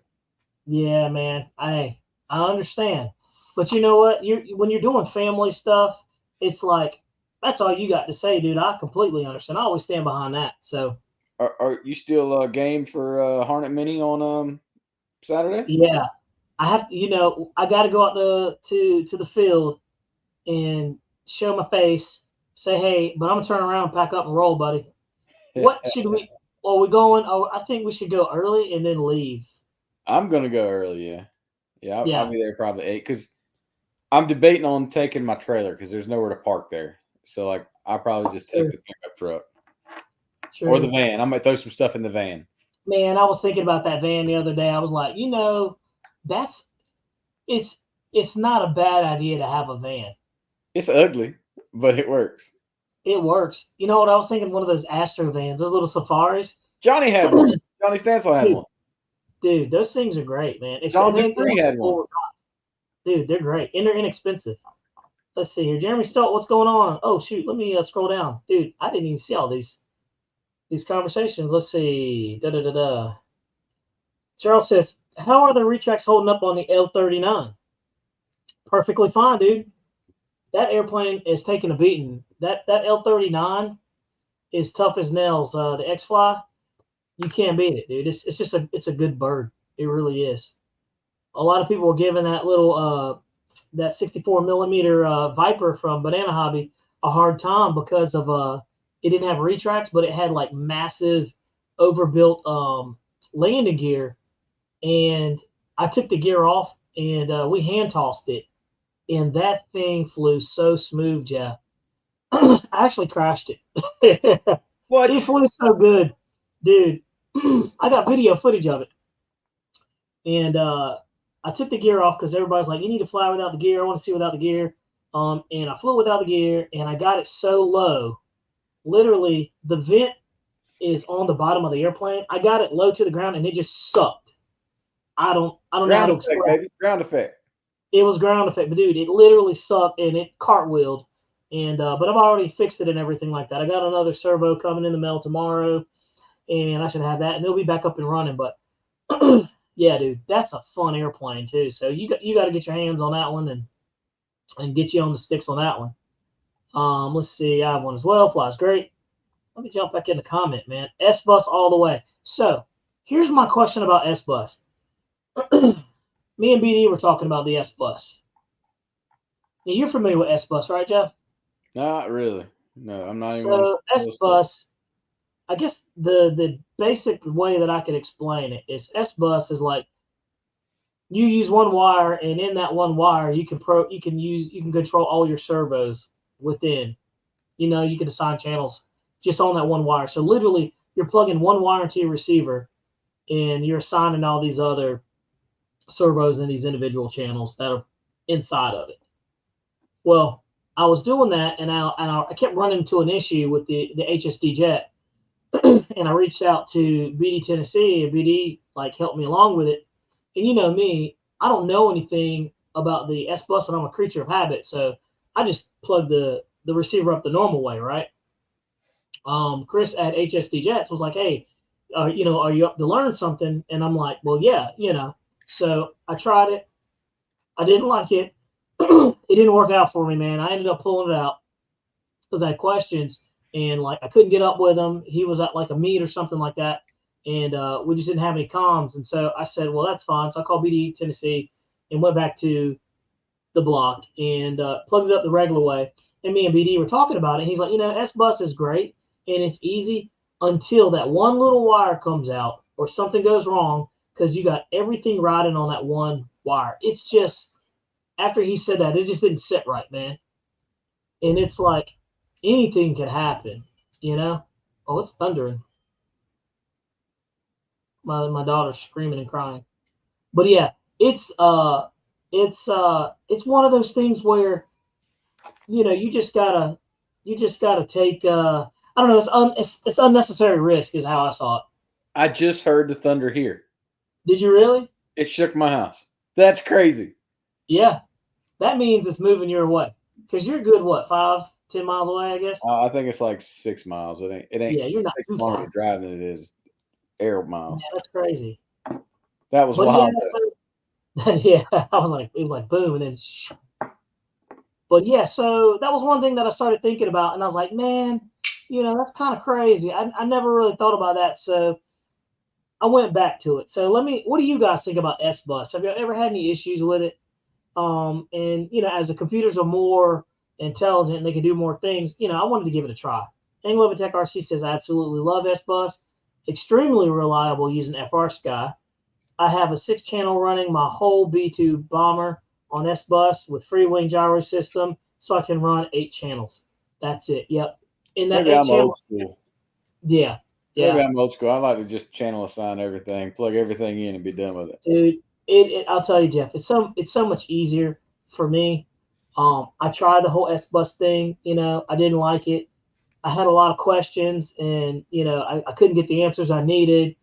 Yeah, man. I understand. But you know what? When you're doing family stuff, it's like, that's all you got to say, dude. I completely understand. I always stand behind that. So. Are you still game for Hornet Mini on Saturday? Yeah. I have to, I got to go out to the field and show my face, say, hey, but I'm going to turn around and pack up and roll, buddy. What should we, are we going? Oh, I think we should go early and then leave. I'm going to go early, yeah. Yeah, I'll be there probably 8 because I'm debating on taking my trailer because there's nowhere to park there. So, like, I'll probably just take the pickup truck. True. Or the van. I might throw some stuff in the van. Man, I was thinking about that van the other day. I was like, it's not a bad idea to have a van. It's ugly, but it works. It works. You know what I was thinking? One of those Astro vans, those little safaris. Johnny had one. Johnny Stansel had one. Dude, those things are great, man. John Dupree had one. Dude, they're great. And they're inexpensive. Let's see here. Jeremy Stolt, what's going on? Oh, shoot. Let me scroll down. Dude, I didn't even see all these conversations. Let's see. Charles says, how are the retracts holding up on the L-39? Perfectly fine, dude. That airplane is taking a beating. That L-39 is tough as nails. The X-Fly, you can't beat it, dude. It's just it's a good bird. It really is. A lot of people were giving that little that 64 millimeter Viper from Banana Hobby a hard time because of it didn't have retracts, but it had like massive overbuilt landing gear. And I took the gear off and we hand tossed it. And that thing flew so smooth, Jeff. I actually crashed it. What? It flew so good, dude. I got video footage of it. And I took the gear off because everybody's like, you need to fly without the gear. I want to see without the gear. And I flew without the gear, and I got it so low. Literally, the vent is on the bottom of the airplane. I got it low to the ground, and it just sucked. I don't know how to explain. Baby. Ground effect. It was ground effect, but dude, it literally sucked, and it cartwheeled. And but I've already fixed it and everything like that. I got another servo coming in the mail tomorrow, and I should have that, and it'll be back up and running. But yeah, dude, that's a fun airplane too. So you got to get your hands on that one and get you on the sticks on that one. Let's see, I have one as well. Flies great. Let me jump back in the comment, man. SBus all the way. So here's my question about SBus. Me and BD were talking about the SBus. Now, you're familiar with SBus, right, Jeff? Not really. No, I'm not even. So SBus, I guess the basic way that I could explain it is SBus is like you use one wire, and in that one wire you can control all your servos within. You can assign channels just on that one wire. So literally you're plugging one wire into your receiver, and you're assigning all these other servos in these individual channels that are inside of it. Well, I was doing that, and I kept running into an issue with the HSD jet. and I reached out to BD Tennessee, and BD like helped me along with it. And you know me, I don't know anything about the SBus, and I'm a creature of habit, so I just plugged the receiver up the normal way, right? Chris at HSD Jets was like, "Hey, are you up to learn something?" And I'm like, "Well, yeah, you know." So I tried it. I didn't like it. It didn't work out for me, man. I ended up pulling it out because I had questions, and like I couldn't get up with him. He was at like a meet or something like that, and we just didn't have any comms. And so I said, "Well, that's fine." So I called BD Tennessee and went back to the block and plugged it up the regular way. And me and BD were talking about it. He's like, SBus is great and it's easy until that one little wire comes out or something goes wrong because you got everything riding on that one wire. It's just, after he said that, it just didn't sit right, man. And it's like anything could happen, you know? Oh, it's thundering. My daughter's screaming and crying. But yeah, it's one of those things where you just gotta take I don't know, it's unnecessary risk is how I saw it. I just heard the thunder here. Did you really? It shook my house. That's crazy. Yeah, that means it's moving your way because you're good, what, 5-10 miles away, I guess. I think it's like 6 miles. It ain't Yeah, you're not takes too longer to far. drive than it is air Yeah, miles. that's crazy. That was But yeah, wild though. so yeah, I was like, it was like boom, and then but yeah, so that was one thing that I started thinking about, and I was like, man, that's kind of crazy. I never really thought about that, so I went back to it. So what do you guys think about SBus? Have you ever had any issues with it? And as the computers are more intelligent and they can do more things, I wanted to give it a try. Anglo Tech RC says I absolutely love SBus, extremely reliable using FR Sky. I have a 6 channel running my whole B2 bomber on SBus with free wing gyro system, so I can run 8 channels. That's it. Yep. In that Maybe eight I'm old channel, school. yeah, Maybe yeah. I'm old school. I like to just channel assign everything, plug everything in, and be done with it. Dude, I'll tell you, Jeff, it's so much easier for me. I tried the whole S bus thing, I didn't like it. I had a lot of questions and I couldn't get the answers I needed.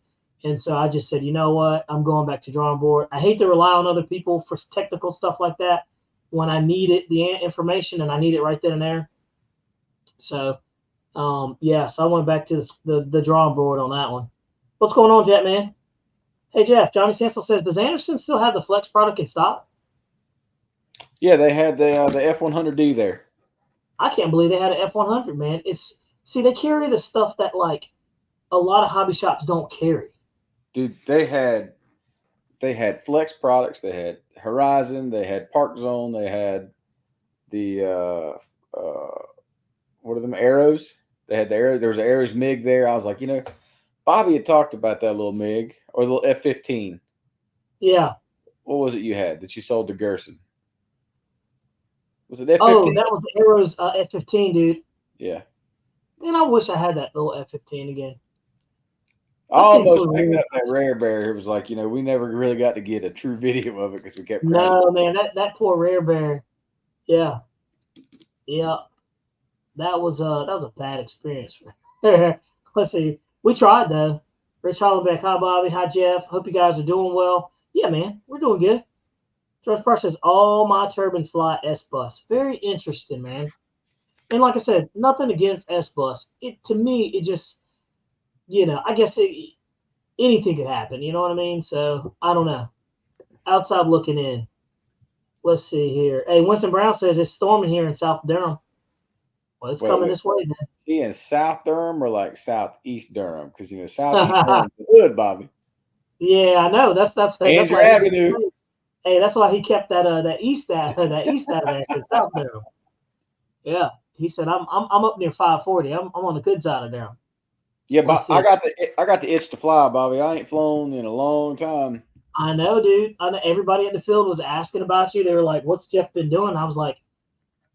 And so I just said, you know what, I'm going back to drawing board. I hate to rely on other people for technical stuff like that when I need it, the information, and I need it right then and there. So yeah, so I went back to the drawing board on that one. What's going on, Jet Man? Hey Jeff, Johnny Sansel says, does Anderson still have the Flex product in stock? Yeah, they had the F100D there. I can't believe they had an F100, man. They carry the stuff that like a lot of hobby shops don't carry. Dude, they had Flex products. They had Horizon. They had Park Zone. They had the what are them arrows? They had the arrow. There was an arrows MiG there. I was like, Bobby had talked about that little MiG or the little F-15. Yeah. What was it you had that you sold to Gerson? Was it Oh, F-15? that was the Arrows F-15, dude. Yeah. Man, I wish I had that little F-15 again. I That thing almost flew picked really up that rare bear. It was like, we never really got to get a true video of it because we kept crashing. No, man, that poor rare bear. Yeah. Yeah. That was a bad experience. Let's see. We tried though. Rich Hollenbeck, hi Bobby, hi Jeff. Hope you guys are doing well. Yeah, man, we're doing good. George Park says all my turbines fly SBus. Very interesting, man. And like I said, nothing against SBus. It to me, it just I guess anything could happen. You know what I mean? So I don't know. Outside looking in. Let's see here. Hey, Winston Brown says it's storming here in South Durham. Well, it's coming Wait. this way, man. See, in South Durham or like Southeast Durham? Because Southeast Durham's the hood, Bobby. Yeah, I know. That's Andrew why he kept, Avenue. hey, that's why he kept that east that east out of there. Said South Durham. Yeah, he said I'm up near 540. I'm on the good side of Durham. Yeah, Let's but see. I got the itch to fly, Bobby. I ain't flown in a long time. I know, dude. I know everybody in the field was asking about you. They were like, "What's Jeff been doing?" I was like,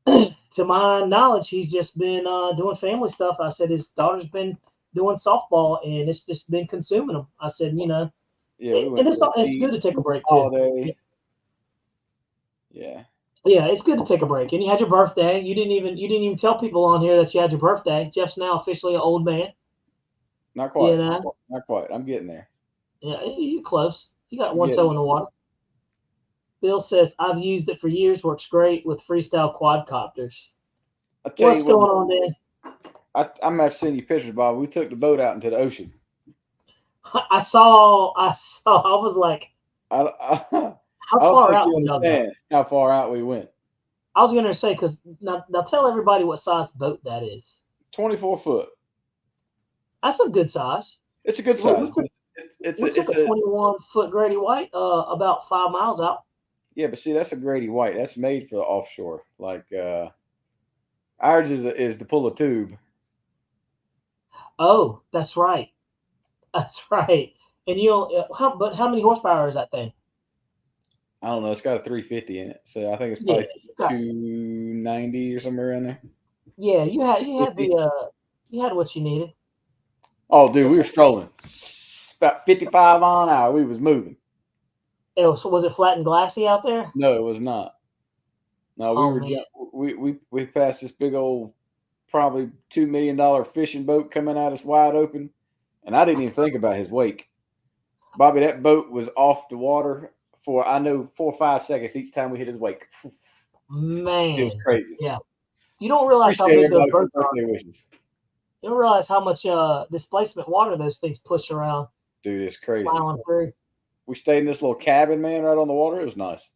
to my knowledge, he's just been doing family stuff. I said his daughter's been doing softball, and it's just been consuming him. I said, Yeah, we and went to it's good to take a break too. holiday. Yeah. Yeah, it's good to take a break. And you had your birthday. You didn't even tell people on here that you had your birthday. Jeff's now officially an old man. Not quite. You know? Not quite. I'm getting there. Yeah, you close. You got I'm one toe getting in the water. Bill says, I've used it for years. Works great with freestyle quadcopters. I tell What's you what, going on, Dan? I'm gonna send you pictures, Bob. We took the boat out into the ocean. I saw. I was like, I, I, how I don't far think out you did y'all go? understand how far out we went. I was going to say, because now tell everybody what size boat that is. 24 foot. That's a good size. It's a good We, size. we took, It's we took a 21-foot Grady White about 5 miles out. yeah, but see, that's a Grady White. That's made for the offshore. Like ours is to pull a tube. Oh, that's right. That's right. And but how many horsepower is that thing? I don't know. It's got a 350 in it, so I think it's Yeah, probably 290 or somewhere around there. yeah. You had 50. you had what you needed. Oh, dude, we were strolling about 55 on an hour. We was moving. So was it flat and glassy out there? No, it was not. No, Oh man, we passed this big old, probably $2 million fishing boat coming at us wide open, and I didn't even think about his wake. Bobby, that boat was off the water for I know 4 or 5 seconds each time we hit his wake. man. It was crazy. Yeah, you don't realize how Appreciate big those everybody for boats are. birthday wishes. You don't realize how much displacement water those things push around, Dude, it's crazy. plowing through. We stayed in this little cabin, man, right on the water. It was nice.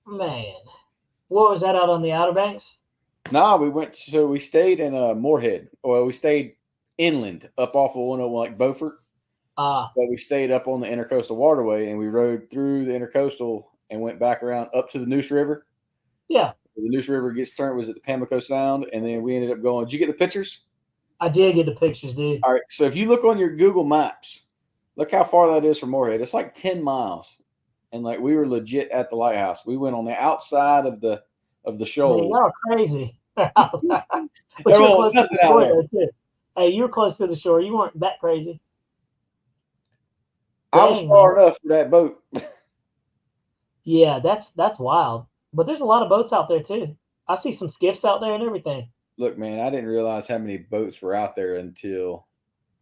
Man, what was that out on the Outer Banks? Nah, we stayed in Moorhead. Well, we stayed inland up off of 101 like Beaufort. But we stayed up on the intercoastal waterway and we rode through the intercoastal and went back around up to the Neuse River. Yeah. The Neuse River gets turned, was at the Pamlico Sound, and then we ended up going. Did you get the pictures? I did get the pictures, dude. All right. So if you look on your Google Maps, look how far that is from Moorhead. It's like 10 miles. And like we were legit at the lighthouse. We went on the outside of the shoals. Man, y'all crazy. But you're close to the shore though, too. Hey, you're close to the shore. You weren't that crazy. I was far enough for that boat. Yeah, that's wild. But there's a lot of boats out there too. I see some skiffs out there and everything. Look, man, I didn't realize how many boats were out there until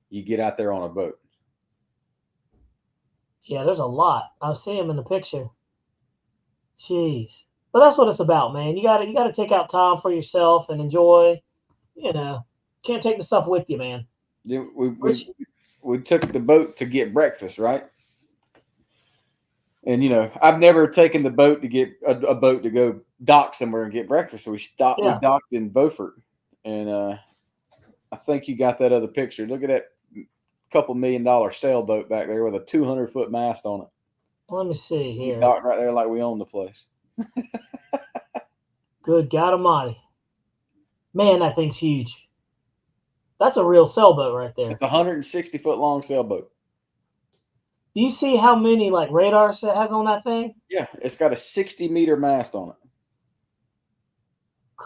you get out there on a boat. Yeah, there's a lot. I see them in the picture. Jeez. But that's what it's about, man. You gotta take out time for yourself and enjoy. You know, can't take the stuff with you, man. Then we took the boat to get breakfast, right? And I've never taken the boat to get a boat to go dock somewhere and get breakfast. So we stopped. Yeah. We docked in Beaufort, and I think you got that other picture. Look at that couple $1 million sailboat back there with a 200-foot mast on it. Let me see here. We docked right there like we own the place. Good God Almighty, man, that thing's huge. That's a real sailboat right there. It's a 160-foot long sailboat. Do you see how many like radars it has on that thing? Yeah, it's got a 60-meter mast on it.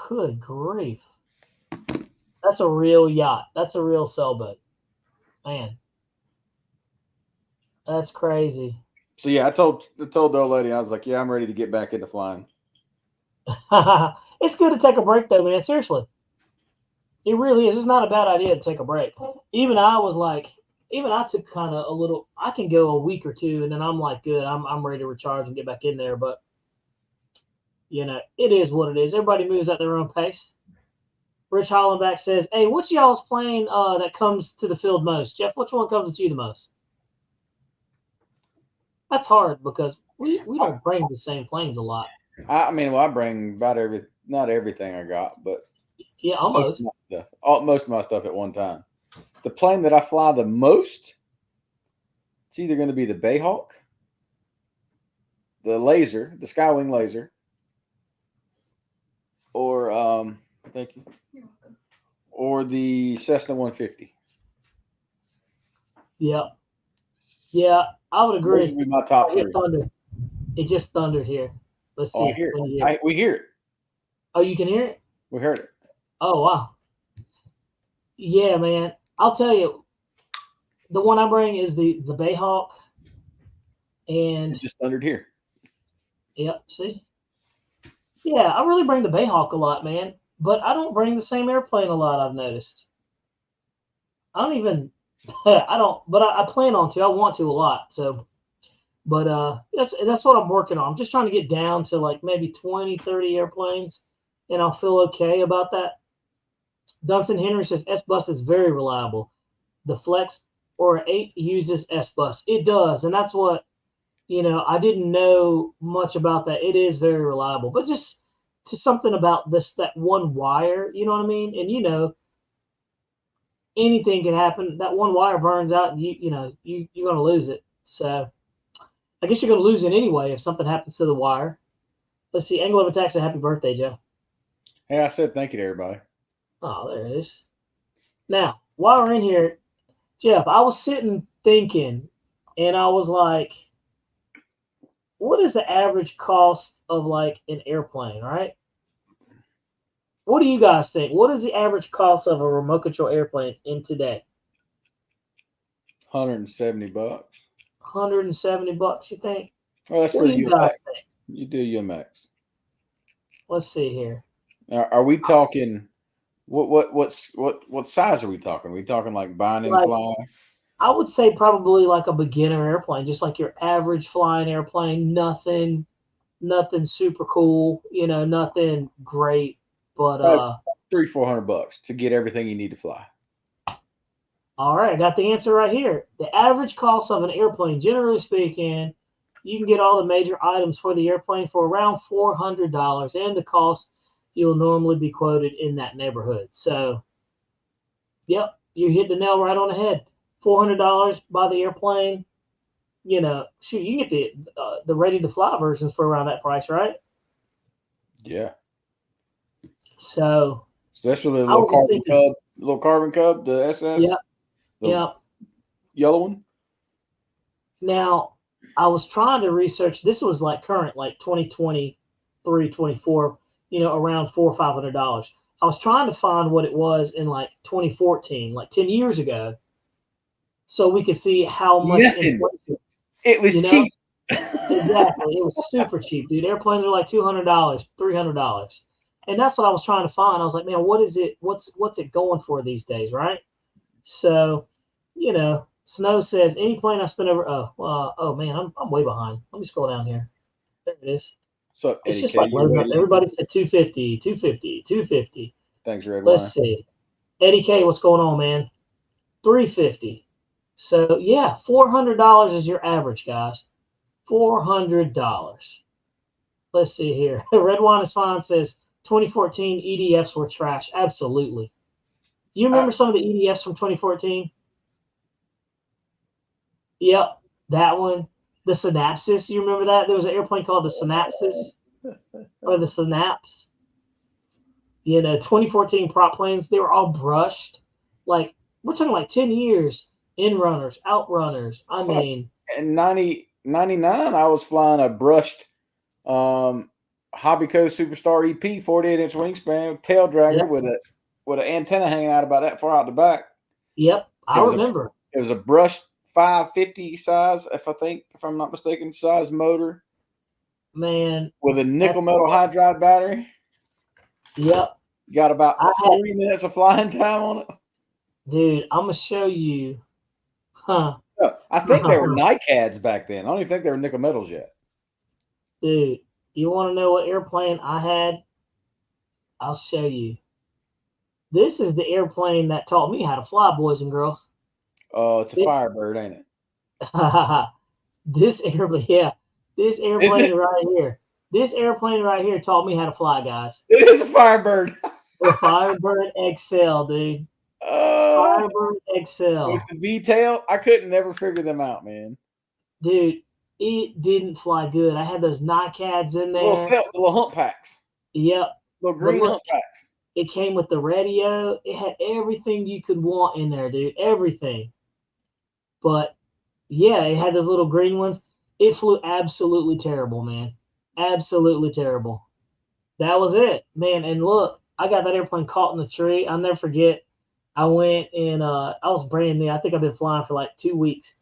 Good grief. That's a real yacht. That's a real sailboat. Man. That's crazy. So yeah, I told the old lady, I was like, yeah, I'm ready to get back into flying. It's good to take a break though, man. Seriously. It really is. It's not a bad idea to take a break. Even I took kind of a little. I can go a week or two, and then I'm like, good. I'm ready to recharge and get back in there. But it is what it is. Everybody moves at their own pace. Rich Hollenbach says, "Hey, what's y'all's plane that comes to the field most? Jeff, which one comes to you the most?" That's hard because we don't bring the same planes a lot. I bring about not everything I got, but yeah, almost most of my stuff at one time. The plane that I fly the most, it's either going to be the Bayhawk, the Laser, the Skywing Laser, or thank you, or the Cessna 150. Yeah, I would agree. Those would be my top three. Thunder. It just thundered here. Let's see. I hear it. We hear it. Oh, you can hear it? We heard it. Oh, wow. Yeah, man. I'll tell you, the one I bring is the Bayhawk. And it just thundered here. Yep, see? Yeah, I really bring the Bayhawk a lot, man. But I don't bring the same airplane a lot, I've noticed. I don't even I don't, but I plan on to. I want to a lot. So, but that's what I'm working on. I'm just trying to get down to like maybe 20, 30 airplanes, and I'll feel okay about that. Dunson Henry says SBus is very reliable. The Flex or 8 uses SBus. It does, and that's what I didn't know much about that. It is very reliable, but just something about that one wire. You know what I mean? And anything can happen. That one wire burns out, and you're gonna lose it. So I guess you're gonna lose it anyway if something happens to the wire. Let's see. Angle of attack said happy birthday, Joe. Hey, I said thank you to everybody. Oh, there it is. Now, while we're in here, Jeff, I was sitting thinking, and I was like, what is the average cost of like an airplane, right? What do you guys think? What is the average cost of a remote control airplane in today? $170. $170, you think? Oh, that's What for do you guys UMAX. think? You do UMAX. Let's see here. Are we talking? What size are we talking? Are we talking like buying and Like, flying? I would say probably like a beginner airplane, just like your average flying airplane. Nothing super cool, nothing great, but Probably $300-400 to get everything you need to fly. all right, I got the answer right here. The average cost of an airplane, generally speaking, you can get all the major items for the airplane for around $400, and the cost you'll normally be quoted in that neighborhood. So, yep, you hit the nail right on the head. $400 buy the airplane. Shoot, you can get the ready to fly versions for around that price, right? Yeah, So especially the I was just thinking, little carbon cub, the SS, yeah, the yeah. yellow one. Now, I was trying to research. This was like current, like 2023, 24. Around $400-500. I was trying to find what it was in like 2014, like 10 years ago, so we could see how much Nothing. inflation. It was You know, cheap. exactly. It was super cheap, dude. Airplanes are like $200, $300, and that's what I was trying to find. I was like, man, what is it? What's it going for these days, right? So, Snow says any plane I spent over. Oh man, I'm way behind. Let me scroll down here. There it is. What's up, It's Eddie just K? like You're loading way up. late. Everybody said 250, 250, 250. Thanks, Red Let's Wine. see. Eddie K, what's going on, man? 350. So yeah, $400 is your average, guys. $400. Let's see here. Red Wine is Fine says 2014 EDFs were trash. Absolutely. You remember some of the EDFs from 2014? Yep, that one. The Synapsis. You remember that? There was an airplane called the Synapsis or the Synapse. 2014 prop planes, they were all brushed. Like, we're talking like 10 years. In runners, outrunners. I mean, in 99, I was flying a brushed Hobby Coast Superstar EP 48-inch wingspan tail dragger yep, with an antenna hanging out about that far out the back. yep, I remember. It was a brushed 550 size, if I'm not mistaken, size motor. Man, with a nickel metal hydride battery. Yep. Got about 40 minutes of flying time on it. Dude, I'm gonna show you. Huh. I think they were NICADs back then. I don't even think they were nickel metals yet. Dude, you want to know what airplane I had? I'll show you. This is the airplane that taught me how to fly, boys and girls. It's a Firebird, ain't it? This airplane, yeah. This airplane right here. This airplane right here taught me how to fly, guys. It is a Firebird. The Firebird XL, dude. Firebird XL. With the V-tail, I couldn't never figure them out, man. Dude, it didn't fly good. I had those NICADs in there. The little hump packs. Yep. Little green hump packs. It came with the radio. It had everything you could want in there, dude. Everything. But yeah, it had those little green ones. It flew absolutely terrible, man. Absolutely terrible. That was it, man. And look, I got that airplane caught in the tree. I'll never forget. I went and I was brand new. I think I've been flying for like 2 weeks.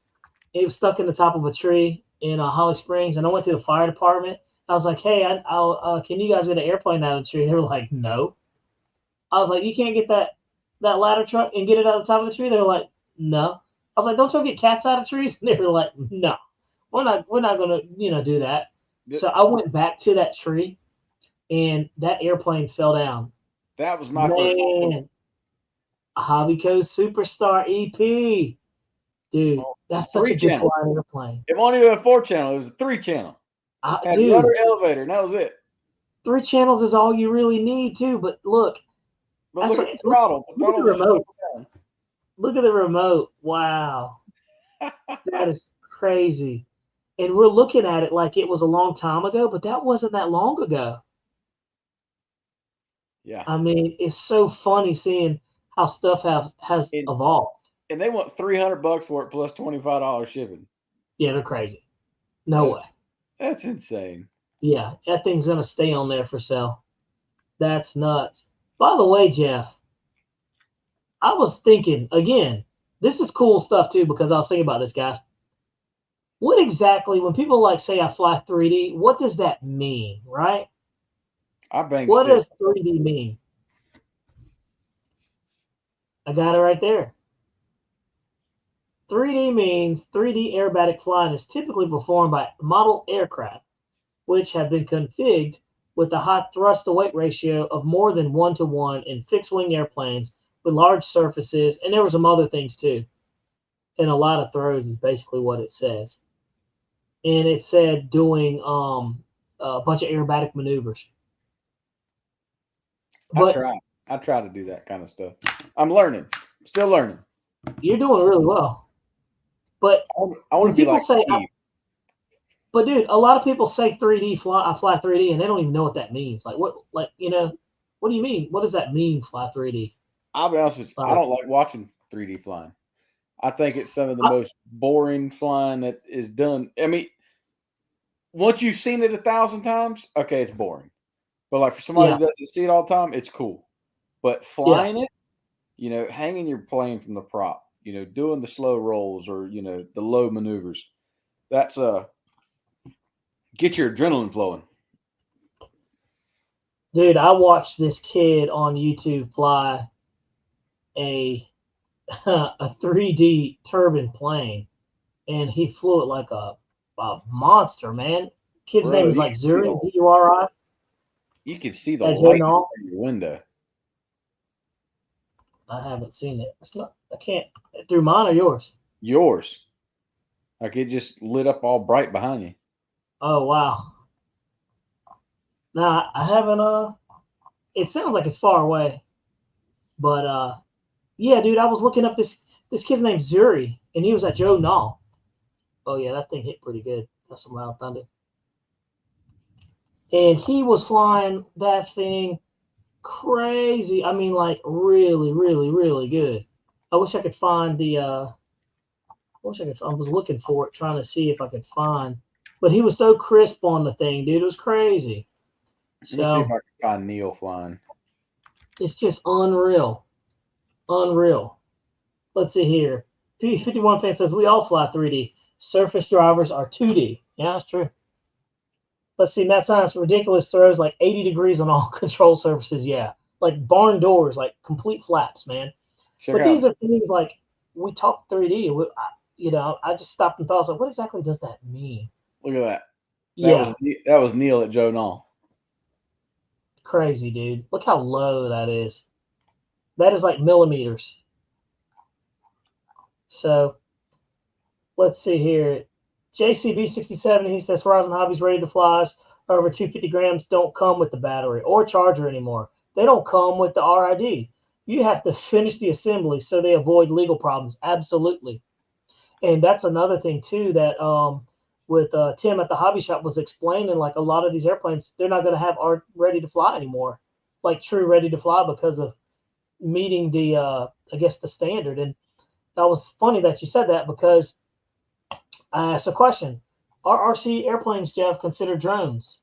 It was stuck in the top of a tree in Holly Springs, and I went to the fire department. I was like, "Hey, I'll can you guys get an airplane out of the tree?" They were like, "No." I was like, "You can't get that ladder truck and get it out of the top of the tree?" They were like, "No." I was like, don't y'all get cats out of trees? And they were like, no, we're not gonna, do that. So I went back to that tree, and that airplane fell down. That was my first. Man, Hobby Coast Superstar EP, dude, that's such a Three good channel. flying airplane. It wasn't even a 4-channel. It was a 3-channel. Had Dude, rudder, elevator, and that was it. 3 channels is all you really need too. But look, But look at the throttle. The look at the throttle was remote. Look at the remote. Wow, that is crazy. And we're looking at it like it was a long time ago, but that wasn't that long ago. Yeah. I mean, it's so funny seeing how stuff has evolved. And they want $300 for it plus $25 shipping. Yeah, they're crazy. No way. That's insane. Yeah, that thing's gonna stay on there for sale. That's nuts. By the way, Jeff, I was thinking again. This is cool stuff too because I was thinking about this, guys. What exactly, when people like say I fly 3D, what does that mean, right? What does 3D mean? I got it right there. 3D means 3D aerobatic flying is typically performed by model aircraft, which have been configured with a high thrust-to-weight ratio of more than 1-to-1 in fixed-wing airplanes with large surfaces, and there were some other things too. And a lot of throws is basically what it says. And it said doing a bunch of aerobatic maneuvers. But I try to do that kind of stuff. I'm learning. Still learning. You're doing really well. But I want to be like Steve. But dude, a lot of people say 3D fly. I fly 3D, and they don't even know what that means. Like what? Like what do you mean? What does that mean? Fly 3D? I'll be honest with you. I don't like watching 3D flying. I think it's some of the most boring flying that is done. I mean, once you've seen it 1,000 times, okay, it's boring. But like for somebody who doesn't see it all the time, it's cool. But flying it, hanging your plane from the prop, doing the slow rolls or the low maneuvers, that's get your adrenaline flowing. Dude, I watched this kid on YouTube fly a 3D turbine plane, and he flew it like a monster, man. Kid's name is like Zuri, Z-U-R-I. You can see the light in your window. I haven't seen it. It's not. I can't. Through mine or yours? Yours. Like it just lit up all bright behind you. Oh wow. Nah, I haven't. It sounds like it's far away, but yeah, dude. I was looking up this kid's named Zuri, and he was at Joe Knoll. Oh yeah, that thing hit pretty good. That's some loud thunder. And he was flying that thing crazy. I mean, like really, really, really good. I wish I could find the. I was looking for it, trying to see if I could find. But he was so crisp on the thing, dude. It was crazy. Let me see if I can find Neil flying. It's just unreal. Unreal. Let's see here. P51 fan says we all fly 3D. Surface drivers are 2D. Yeah, that's true. Let's see, Matt Science, ridiculous throws like 80 degrees on all control surfaces. Yeah. Like barn doors, like complete flaps, man. These are things like we talk 3D. I just stopped and thought, I was like, what exactly does that mean? Look at that. That was Neil at Joe Knoll. Crazy, dude. Look how low that is. That is like millimeters. So let's see here. JCB67, he says Horizon Hobbies ready to flies over 250 grams don't come with the battery or charger anymore. They don't come with the RID. You have to finish the assembly so they avoid legal problems. Absolutely. And that's another thing too that with Tim at the hobby shop was explaining, like a lot of these airplanes, they're not going to have art ready to fly anymore, like true ready to fly because of meeting the I guess the standard. And that was funny that you said that because I asked a question: are RC airplanes, Jeff, considered drones?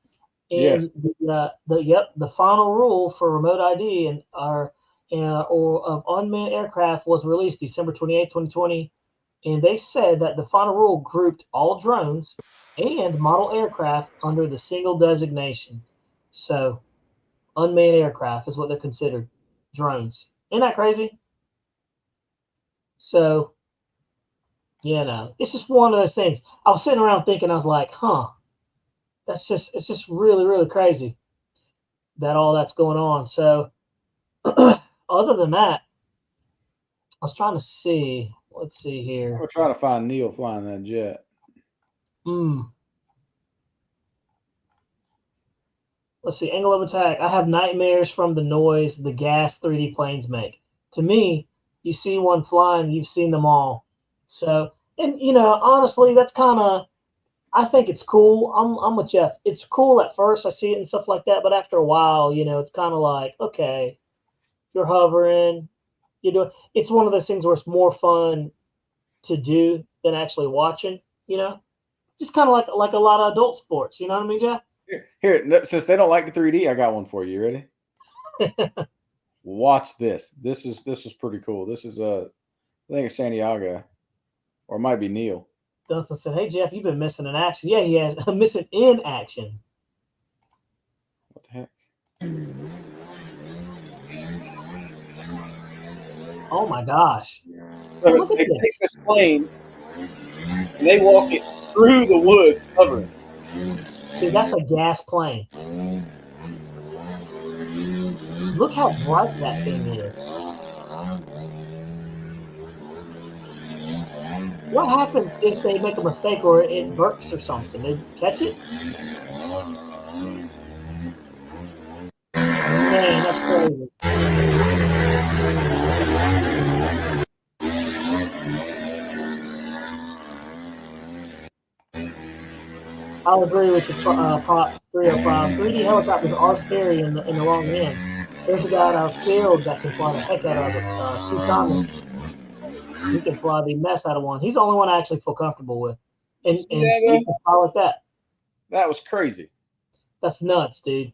And yes. The final rule for remote ID and or of unmanned aircraft was released December 28, 2020. And they said that the final rule grouped all drones and model aircraft under the single designation. So unmanned aircraft is what they're considered, drones. Isn't that crazy? So You know, it's just one of those things. I was sitting around thinking, I was like, huh, it's just really, really crazy that all that's going on. So, other than that, I was trying to see. Let's see here. We're trying to find Neil flying that jet. Hmm. Let's see. Angle of attack. I have nightmares from the noise the gas 3D planes make. To me, you see one flying, you've seen them all. So, and you know, honestly, that's kind of. I think it's cool. I'm with Jeff. It's cool at first. I see it and stuff like that, but after a while, you know, it's kind of like, okay, you're hovering. You do. It's one of those things where it's more fun to do than actually watching. You know, just kind of like a lot of adult sports. You know what I mean, Jeff? Here, since they don't like the 3D, I got one for you. You ready? Watch this. This was pretty cool. This is I think it's Santiago, or it might be Neil. Dustin said, "Hey Jeff, you've been missing in action." Yeah, he has. Missing in action. What the heck? Oh my gosh! So Look at they this. take this plane and they walk it through the woods, hovering. Dude, that's a gas plane. Look how bright that thing is. What happens if they make a mistake or it burps or something? They catch it? Man, that's crazy. I'll agree with you, Props 305. 3D helicopters are scary in the wrong hands. There's a guy at our field that can fly the heck out of it. Steve Thomas, he can fly the mess out of one. He's the only one I actually feel comfortable with. You And see and that? Steve can fly like that. That was crazy. That's nuts, dude.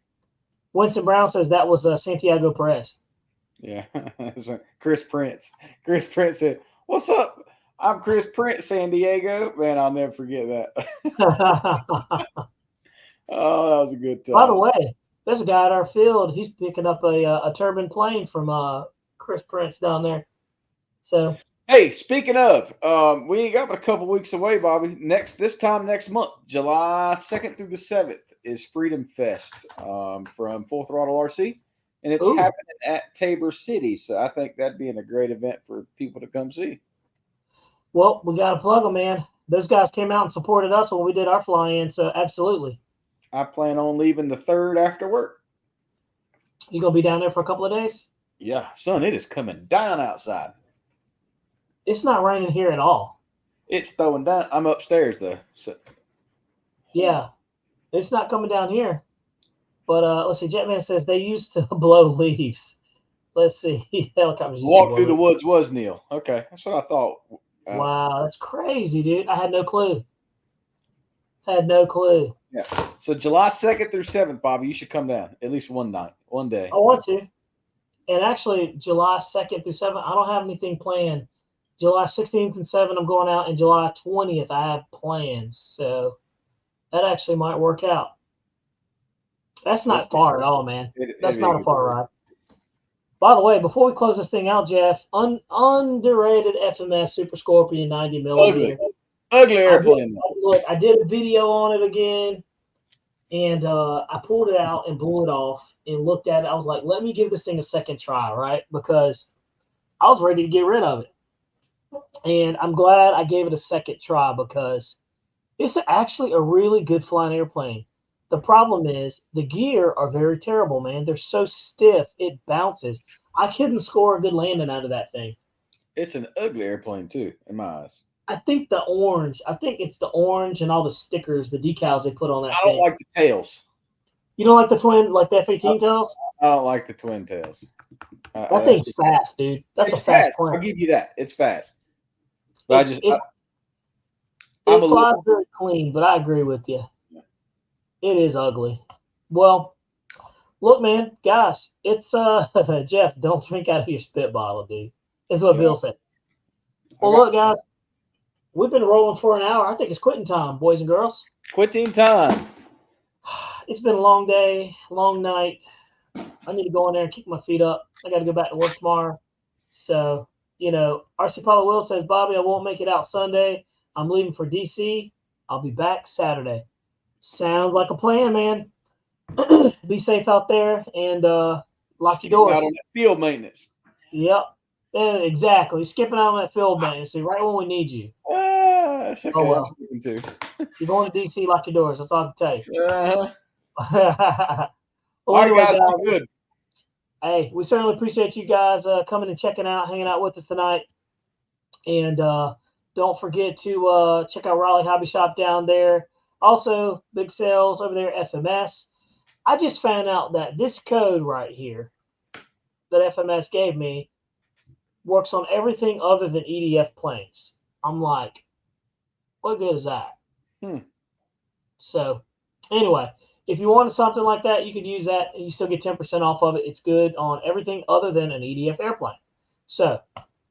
Winston Brown says that was Santiago Perez. Yeah, Chris Prince. Chris Prince said, "What's up? I'm Chris Prince, San Diego." Man, I'll never forget that. Oh, that was a good By the time. way, there's a guy at our field. He's picking up a turbine plane from Chris Prince down there. So, Hey, speaking of, we ain't got but a couple weeks away, Bobby. This time next month, July 2nd through the 7th, is Freedom Fest from Full Throttle RC, and it's ooh, happening at Tabor City. So I think that'd be a great event for people to come see. well, we got to plug them, man. Those guys came out and supported us when we did our fly-in. So, absolutely. I plan on leaving the 3rd after work. You gonna be down there for a couple of days? Yeah, son, it is coming down outside. It's not raining here at all. It's throwing down. I'm upstairs though. So. Yeah, it's not coming down here. But let's see. Jetman says they used to blow leaves. Let's see. Helicopters used to Walk blow through the leaves. woods was Neil. Okay, that's what I thought. Wow, that's crazy, dude. I had no clue. Had no clue. Yeah. So July 2nd through 7th, Bobby, you should come down at least one night, one day. I want to. And actually, July 2nd through 7th, I don't have anything planned. July 16th and 7th, I'm going out, and July 20th, I have plans. So that actually might work out. That's not far at all, man. That's not a far ride. By the way, before we close this thing out, Jeff, underrated FMS Super Scorpion 90 millimeter. Ugly airplane. I did a video on it again, and I pulled it out and blew it off and looked at it. I was like, let me give this thing a second try, right? Because I was ready to get rid of it. And I'm glad I gave it a second try because it's actually a really good flying airplane. The problem is the gear are very terrible, man. They're so stiff, it bounces. I couldn't score a good landing out of that thing. It's an ugly airplane too, in my eyes. I think it's the orange and all the stickers, the decals they put on that I thing. don't like the tails. You don't like the twin, like the F-18 tails? I don't like the twin tails. That thing's fast, dude. That's a fast plane. I'll give you that. It's fast. But it flies very clean, but I agree with you. It is ugly. Well, look, man, guys, it's Jeff, don't drink out of your spit bottle, dude. That's what Bill said. Well, look, guys, we've been rolling for an hour. I think it's quitting time, boys and girls. Quitting time. It's been a long day, long night. I need to go in there and kick my feet up. I got to go back to work tomorrow. So You know, RC Paulo Will says, Bobby, I won't make it out Sunday. I'm leaving for DC. I'll be back Saturday. Sounds like a plan, man. Be safe out there and lock your doors. Out on that field maintenance. Yep. Yeah, exactly. Skipping out on that field maintenance. See, right when we need you. That's okay. Oh, well. Too. You're going to DC, lock your doors. That's all I can tell you. Well, all anyway, right, guys. Good. Hey, we certainly appreciate you guys coming and checking out, hanging out with us tonight. And don't forget to check out Raleigh Hobby Shop down there. Also, big sales over there at FMS. I just found out that this code right here that FMS gave me works on everything other than EDF planes. I'm like, what good is that? So, anyway, if you wanted something like that, you could use that and you still get 10% off of it. It's good on everything other than an EDF airplane. So,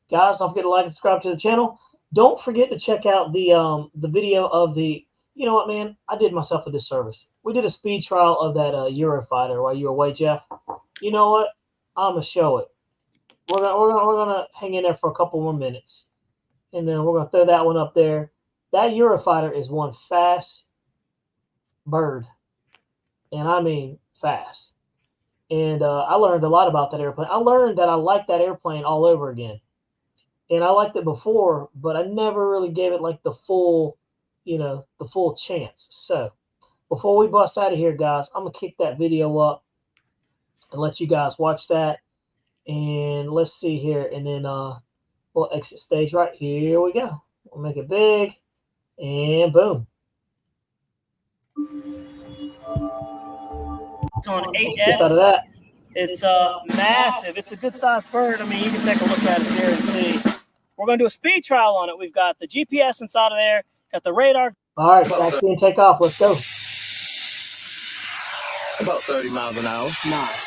guys, don't forget to like and subscribe to the channel. Don't forget to check out the video of the, you know what, man? I did myself a disservice. We did a speed trial of that Eurofighter while you were away, Jeff. You know what? I'm going to show it. We're gonna hang in there for a couple more minutes. And then we're going to throw that one up there. That Eurofighter is one fast bird. And I mean fast. And I learned a lot about that airplane. I learned that I like that airplane all over again. And I liked it before, but I never really gave it like the full, the full chance. So before we bust out of here, guys, I'm going to kick that video up and let you guys watch that. And let's see here. And then we'll exit stage right. Here we go. We'll make it big. And boom. It's on Get out of 8S. that. It's massive. It's a good-sized bird. I mean, you can take a look at it here and see. We're going to do a speed trial on it. We've got the GPS inside of there, got the radar. All right, taxi and take off. Let's go. About 30 miles an hour. Nice.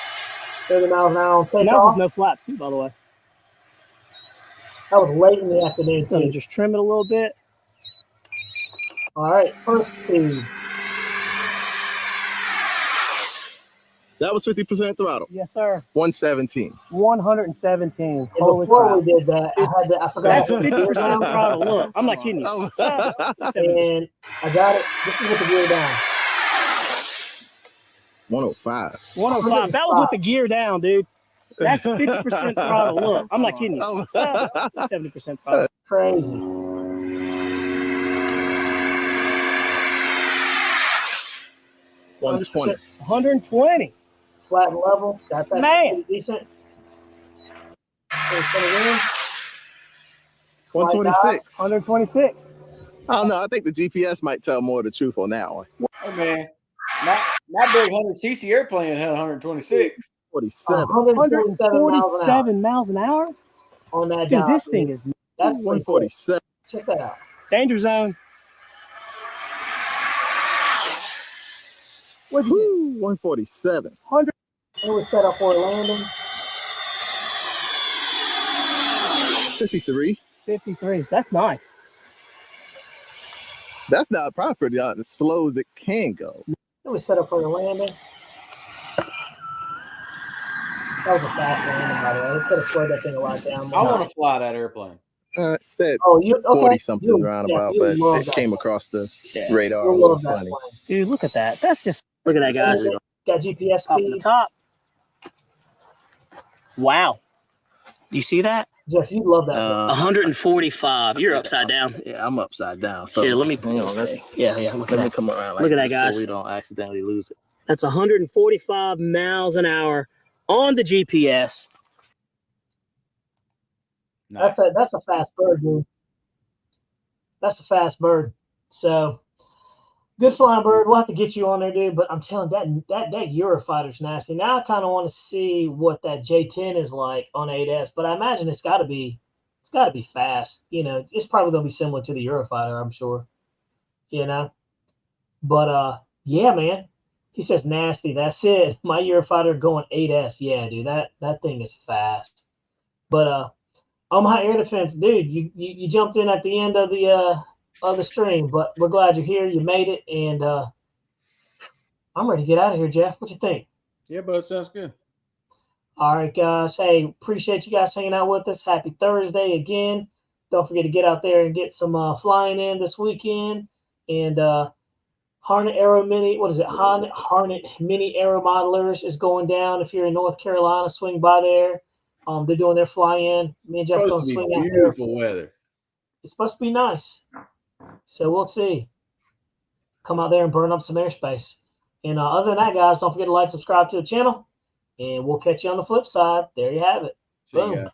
30 miles an hour on And that takeoff. was no flaps, too, by the way. That was late in the afternoon, So too. just trim it a little bit. All right, first speed. That was 50% throttle. Yes, sir. 117. 117. And Holy before crap. we did that, I forgot. That's to put the gear 50% down. throttle. Look, I'm not kidding you. Oh. 70%. And I got it. This is with the gear down. 105. 105. That was with the gear down, dude. That's 50% throttle. Look, I'm not kidding you. Oh. 70% throttle. Crazy. 120. 120. Flat and level. Got that. Man. Pretty decent. Slide down. 126. 126. I don't know. I think the GPS might tell more of the truth on that one. Hey, man. My big 100cc airplane had 126. 47. 147 miles an hour? on that Dude, dial. this thing is That's pretty cool. 147. Check that out. danger zone. What'd you Woo, 147. It was set up for a landing. 53. 53. That's nice. That's not probably pretty as slow as it can go. It was set up for a landing. That was a fast landing, by the way. They could have slowed that thing a lot down. I want to fly that airplane. It said Oh, you okay? 40 something You- roundabout, yeah, you but love it that came plane. across the Yeah. radar a You little love that funny. plane. Dude, look at that. That's just, look at that, guys. Got GPS Top of the speed. top. Wow. Do you see that? Jeff, you love that plane. 145. You're upside down. Yeah, I'm upside down. So Here, let me hang on, this let's- thing. Yeah, look at let me that. come around like Look at that, this guys. so we don't accidentally lose it. That's 145 miles an hour on the GPS. Nice. That's a fast bird, dude. That's a fast bird. So good flying bird. We'll have to get you on there, dude. But I'm telling you, that Eurofighter's nasty. Now I kind of want to see what that J10 is like on 8S, but I imagine it's got to be fast. You know, it's probably gonna be similar to the Eurofighter, I'm sure. You know, but yeah, man. He says nasty. That's it. My Eurofighter going 8S. Yeah, dude. That thing is fast. But on my air defense, dude, you jumped in at the end of the stream, but we're glad you're here. You made it, and I'm ready to get out of here, Jeff. What you think? Yeah, bud, sounds good. All right, guys. Hey, appreciate you guys hanging out with us. Happy Thursday again. Don't forget to get out there and get some flying in this weekend. And Harnett Aero Mini, what is it? Harnett Mini Aero Modelers is going down. If you're in North Carolina, swing by there. They're doing their fly-in. Me and Jeff Supposed going to to be swing out there. beautiful weather. It's supposed to be nice. So we'll see. Come out there and burn up some airspace. And other than that, guys, don't forget to like, subscribe to the channel. And we'll catch you on the flip side. There you have it. See you Boom. guys.